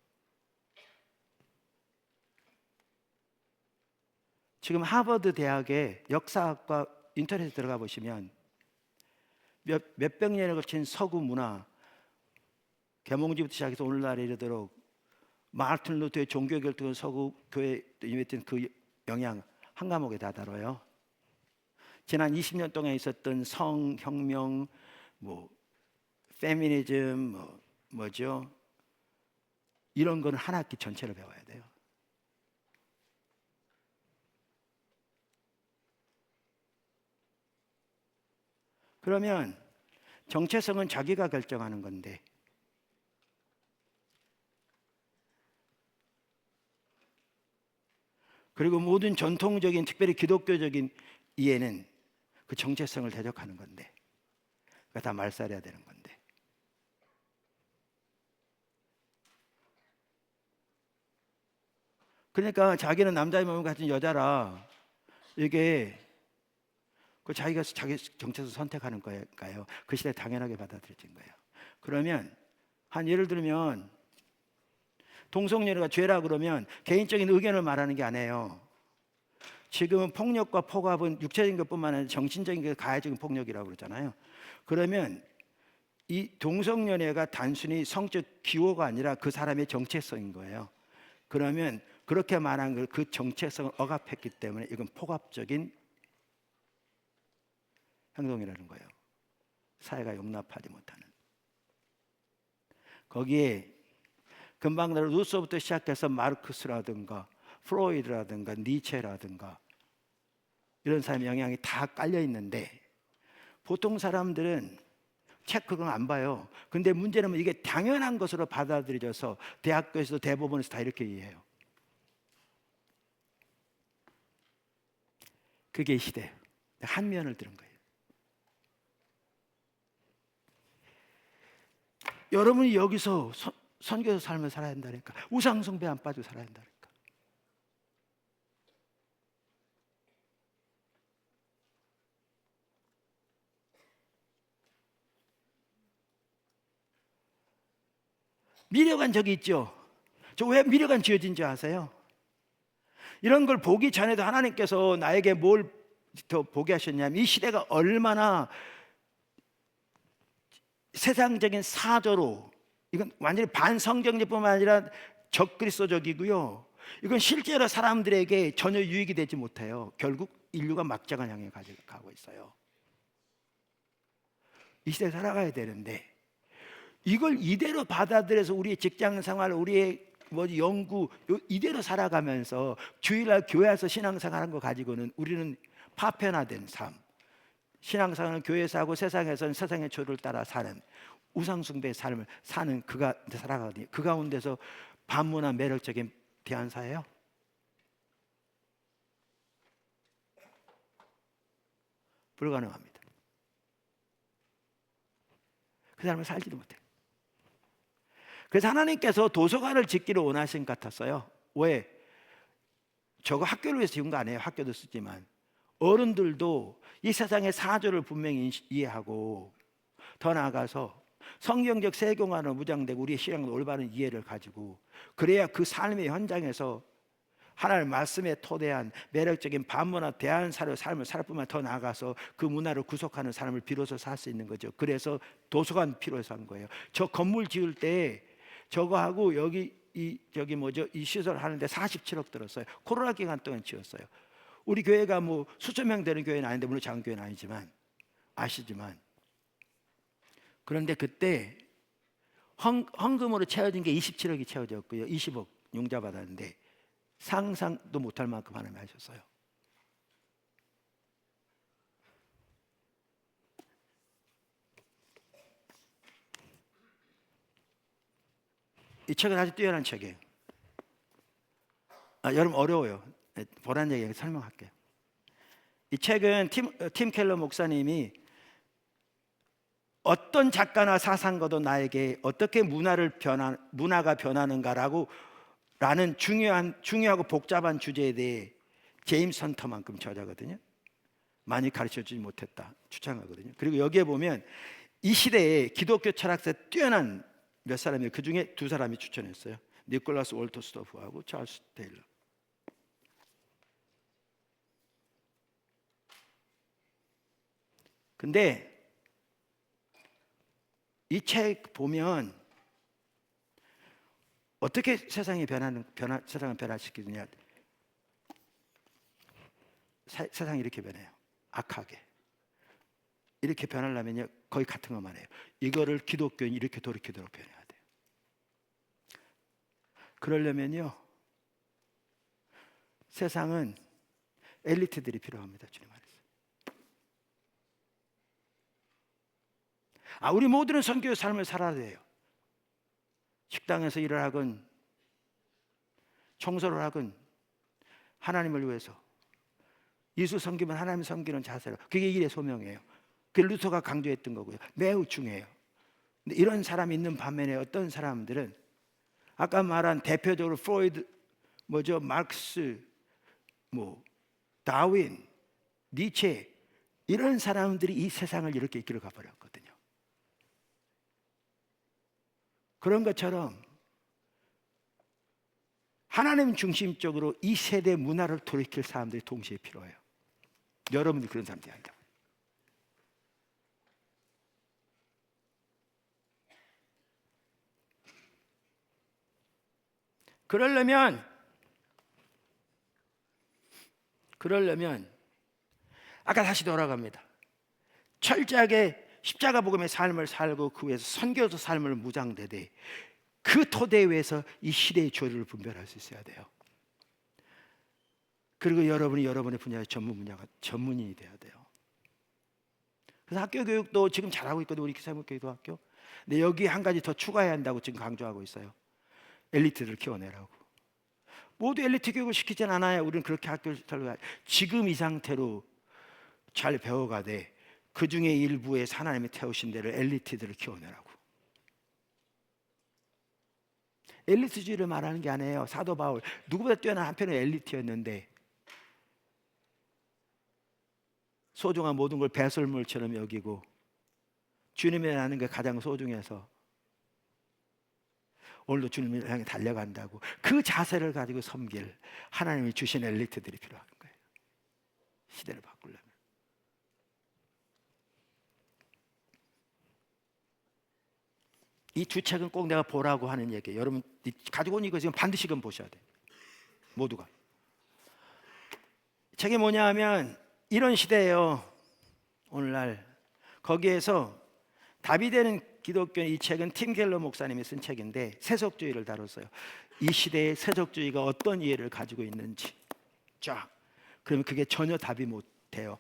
지금 하버드 대학의 역사학과 인터넷에 들어가 보시면 몇백 년에 걸친 서구 문화, 계몽주부터 시작해서 오늘날에 이르도록 마르틴 루터의 종교 결정은 서구 교회에 임했던 그 영향 한 과목에 다 다뤄요. 지난 20년 동안 있었던 성혁명, 페미니즘, 이런 거는 한 학기 전체를 배워야 돼요. 그러면 정체성은 자기가 결정하는 건데, 그리고 모든 전통적인, 특별히 기독교적인 이해는 그 정체성을 대적하는 건데, 그러니까 다 말살해야 되는 건데. 그러니까 자기는 남자의 몸을 가진 여자라, 이게 자기가 자기 정체성 선택하는 거니까요, 그 시대에 당연하게 받아들여진 거예요. 그러면 예를 들면 동성연애가 죄라 그러면 개인적인 의견을 말하는 게 아니에요. 지금은 폭력과 폭압은 육체적인 것뿐만 아니라 정신적인 게 가해적인 폭력이라고 그러잖아요. 그러면 이 동성연애가 단순히 성적 기호가 아니라 그 사람의 정체성인 거예요. 그러면 그렇게 말한 걸, 그 정체성을 억압했기 때문에 이건 폭압적인 행동이라는 거예요. 사회가 용납하지 못하는. 거기에 금방 루소부터 시작해서 마르크스라든가 프로이드라든가 니체라든가 이런 사람의 영향이 다 깔려 있는데, 보통 사람들은 책 그건 안 봐요. 근데 문제는 이게 당연한 것으로 받아들여져서 대학교에서도 대법원에서 다 이렇게 이해해요. 그게 시대예요. 한 면을 들은 거예요. 여러분이 여기서 선교사 삶을 살아야 한다니까. 우상숭배 안 빠지고 살아야 한다니까. 미려간 적이 있죠. 저 왜 미려간 지어진 줄 아세요? 이런 걸 보기 전에도 하나님께서 나에게 뭘 더 보게 하셨냐면, 이 시대가 얼마나 세상적인 사조로, 이건 완전히 반성경제뿐만 아니라 적그리스도적이고요, 이건 실제로 사람들에게 전혀 유익이 되지 못해요. 결국 인류가 막장을 향해 가고 있어요. 이 시대에 살아가야 되는데, 이걸 이대로 받아들여서 우리의 직장생활, 우리의 연구 이대로 살아가면서 주일날 교회에서 신앙생활한 거 가지고는 우리는 파편화된 삶, 신앙생활은 교회에서 하고 세상에서는 세상의 조를 따라 사는 우상숭배의 삶을 사는 그가 살아가거든요. 그 가운데서 반문한 매력적인 대안사예요? 불가능합니다. 그 사람은 살지도 못해요. 그래서 하나님께서 도서관을 짓기를 원하신 것 같았어요. 왜? 저거 학교를 위해서 지은 거 아니에요. 학교도 쓰지만 어른들도 이 세상의 사조를 분명히 이해하고, 더 나아가서 성경적 세계관으로 무장되고 우리의 신앙의 올바른 이해를 가지고, 그래야 그 삶의 현장에서 하나님의 말씀에 토대한 매력적인 반문화 대안사로 삶을 살 뿐만, 더 나아가서 그 문화를 구속하는 삶을 비로소 살 수 있는 거죠. 그래서 도서관 필요해서 한 거예요. 저 건물 지을 때 저거하고 여기 이 시설 하는데 47억 들었어요. 코로나 기간 동안 지었어요. 우리 교회가 수천 명 되는 교회는 아닌데, 물론 작은 교회는 아니지만 아시지만, 그런데 그때 헌금으로 채워진 게 27억이 채워졌고요. 20억 융자 받았는데 상상도 못할 만큼 하나님 하셨어요. 이 책은 아주 뛰어난 책이에요. 여러분 어려워요. 보란 얘기 설명할게요. 이 책은 팀 켈러 목사님이 어떤 작가나 사상가도 나에게 어떻게 문화가 변하는가라고 라는 중요하고 복잡한 주제에 대해 제임스 헌터만큼 저자거든요. 많이 가르쳐주지 못했다 주장하거든요. 그리고 여기에 보면 이 시대에 기독교 철학사에 뛰어난 몇 사람이, 그 중에 두 사람이 추천했어요. 니콜라스 월터스토프하고 찰스 테일러. 근데 이 책 보면 어떻게 세상을 변화시키느냐. 세상이 이렇게 변해요. 악하게. 이렇게 변하려면요, 거의 같은 것만 해요. 이거를 기독교인이 이렇게 돌이키도록 변해야 돼요. 그러려면요, 세상은 엘리트들이 필요합니다. 주님 말했어요. 우리 모두는 선교의 삶을 살아야 돼요. 식당에서 일을 하건 청소를 하건 하나님을 위해서 예수 섬기면 하나님 섬기는 자세로, 그게 일의 소명이에요. 그게 루터가 강조했던 거고요. 매우 중요해요. 근데 이런 사람이 있는 반면에 어떤 사람들은 아까 말한 대표적으로 프로이드, 마르크스, 다윈, 니체, 이런 사람들이 이 세상을 이렇게 이끌어 가버렸거든요. 그런 것처럼 하나님 중심적으로 이 세대 문화를 돌이킬 사람들이 동시에 필요해요. 여러분들 그런 사람들이 아니다. 그러려면 아까 다시 돌아갑니다. 철저하게 십자가 복음의 삶을 살고 그 위에서 선교도 삶을 무장되되 그 토대 위에서 이 시대의 조류를 분별할 수 있어야 돼요. 그리고 여러분이 여러분의 분야의 전문인이 돼야 돼요. 그래서 학교 교육도 지금 잘하고 있거든요. 우리 기사목교육도. 근데 여기 한 가지 더 추가해야 한다고 지금 강조하고 있어요. 엘리트를 키워내라고. 모두 엘리트 교육을 시키진 않아요. 우리는 그렇게 학교를 살고, 지금 이 상태로 잘 배워가되 그 중에 일부에 하나님이 태우신 대로 엘리트들을 키워내라고. 엘리트주의를 말하는 게 아니에요. 사도 바울 누구보다 뛰어난 한편의 엘리트였는데 소중한 모든 걸 배설물처럼 여기고 주님이라는 게 가장 소중해서 오늘도 주님을 향해 달려간다고, 그 자세를 가지고 섬길 하나님이 주신 엘리트들이 필요한 거예요. 시대를 바꾸려면. 이 두 책은 꼭 내가 보라고 하는 얘기예요. 여러분 가지고 온 이거 지금 반드시 보셔야 돼요. 모두가. 책이 뭐냐 하면 이런 시대예요. 오늘날. 거기에서 답이 되는 기독교, 이 책은 팀 켈러 목사님이 쓴 책인데 세속주의를 다뤘어요. 이 시대의 세속주의가 어떤 이해를 가지고 있는지. 자, 그러면 그게 전혀 답이 못 돼요.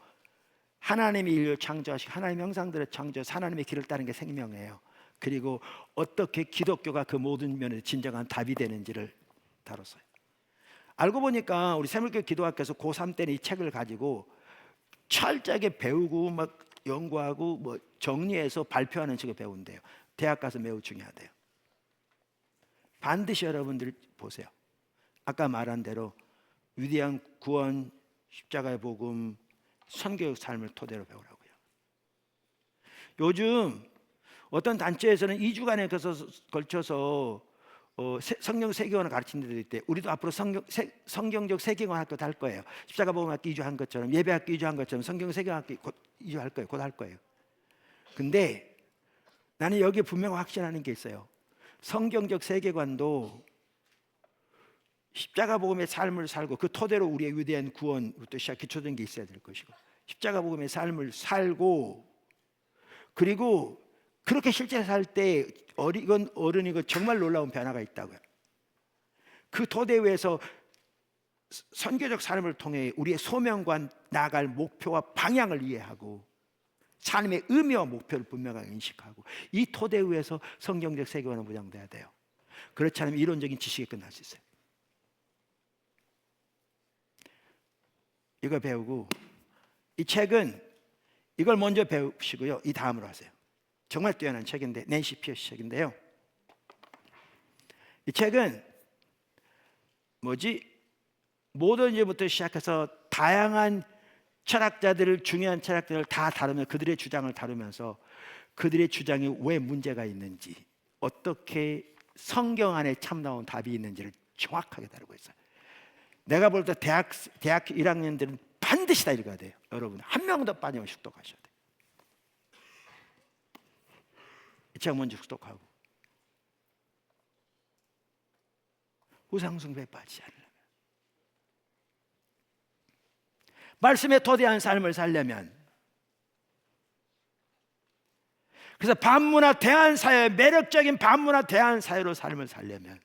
하나님이 인류를 창조하시고 하나님의 형상들을 창조해서 하나님의 길을 따르는 게 생명이에요. 그리고 어떻게 기독교가 그 모든 면에 진정한 답이 되는지를 다뤘어요. 알고 보니까 우리 새물교회 기도학교에서 고3 때는 이 책을 가지고 철저하게 배우고 막 연구하고 정리해서 발표하는 식으로 배운대요. 대학 가서 매우 중요하대요. 반드시 여러분들 보세요. 아까 말한 대로 위대한 구원, 십자가의 복음, 선교의 삶을 토대로 배우라고요. 요즘 어떤 단체에서는 2주간에 걸쳐서 성경 세계관을 가르치는 데도 있대. 우리도 앞으로 성경적 세계관 학교도 할 거예요. 십자가 복음 학교 2주 한 것처럼, 예배 학교 2주 한 것처럼 성경 세계관 학교 곧 2주 할 거예요. 곧 할 거예요. 근데 나는 여기에 분명 확신하는 게 있어요. 성경적 세계관도 십자가 복음의 삶을 살고 그 토대로 우리의 위대한 구원부터 시작 기초된 게 있어야 될 것이고, 십자가 복음의 삶을 살고 그리고 그렇게 실제 살 때 어리건 어른이건 정말 놀라운 변화가 있다고요. 그 토대 위에서 선교적 삶을 통해 우리의 소명과 나아갈 목표와 방향을 이해하고 삶의 의미와 목표를 분명하게 인식하고 이 토대 위에서 성경적 세계관은 무장돼야 돼요. 그렇지 않으면 이론적인 지식이 끝날 수 있어요. 이거 배우고, 이 책은 이걸 먼저 배우시고요, 이 다음으로 하세요. 정말 뛰어난 책인데, 낸시 피어스 책인데요, 이 책은 모던주의부터 시작해서 다양한 철학자들을, 중요한 철학자들을 다 다루며 그들의 주장을 다루면서 그들의 주장이 왜 문제가 있는지, 어떻게 성경 안에 참나온 답이 있는지를 정확하게 다루고 있어요. 내가 볼 때 대학 1학년들은 반드시 다 읽어야 돼요. 여러분 한 명도 빠지면 숙독하셔야 돼요. 이 책 먼저 숙독하고, 우상숭배에 빠지지 않으려면, 말씀에 토대한 삶을 살려면, 그래서 반문화 대한사회, 매력적인 반문화 대한사회로 삶을 살려면,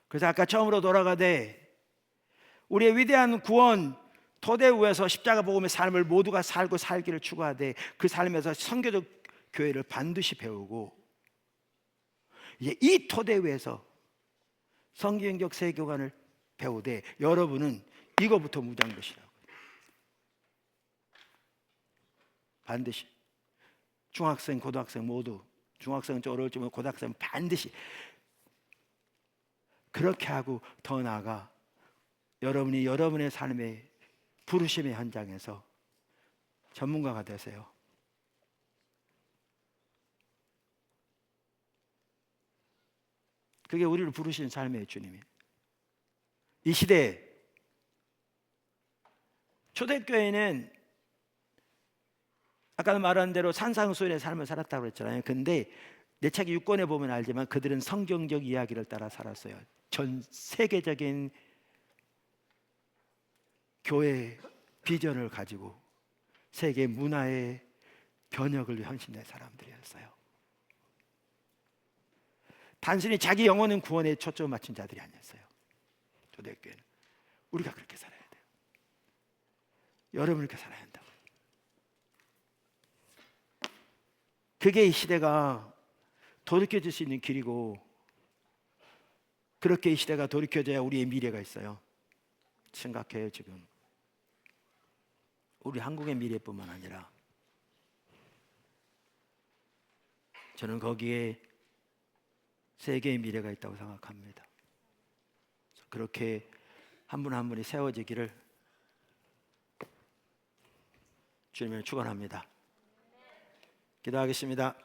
그래서 아까 처음으로 돌아가되 우리의 위대한 구원 토대 위에서 십자가 복음의 삶을 모두가 살고 살기를 추구하되 그 삶에서 선교적 교회를 반드시 배우고, 이제 이 토대 위에서 성경적 세계관을 배우되 여러분은 이거부터 무장되시라고. 반드시 중학생, 고등학생 모두, 중학생은 좀 어려울지만 고등학생은 반드시 그렇게 하고, 더 나아가 여러분이 여러분의 삶의 부르심의 현장에서 전문가가 되세요. 그게 우리를 부르신 삶의 주님이. 이 시대에 초대교회는 아까 말한 대로 산상수훈의 삶을 살았다고 그랬잖아요. 근데 내 책 6권에 보면 알지만 그들은 성경적 이야기를 따라 살았어요. 전 세계적인 교회 비전을 가지고 세계 문화의 변혁을 헌신한 사람들이었어요. 단순히 자기 영혼은 구원에 초점을 맞춘 자들이 아니었어요. 초대교회는 우리가 그렇게 살아야 돼요. 여러분 그렇게 살아야 한다고. 그게 이 시대가 돌이켜질 수 있는 길이고, 그렇게 이 시대가 돌이켜져야 우리의 미래가 있어요. 생각해요. 지금 우리 한국의 미래뿐만 아니라 저는 거기에 세계의 미래가 있다고 생각합니다. 그렇게 한 분 한 분이 세워지기를 주님을 축원합니다. 기도하겠습니다.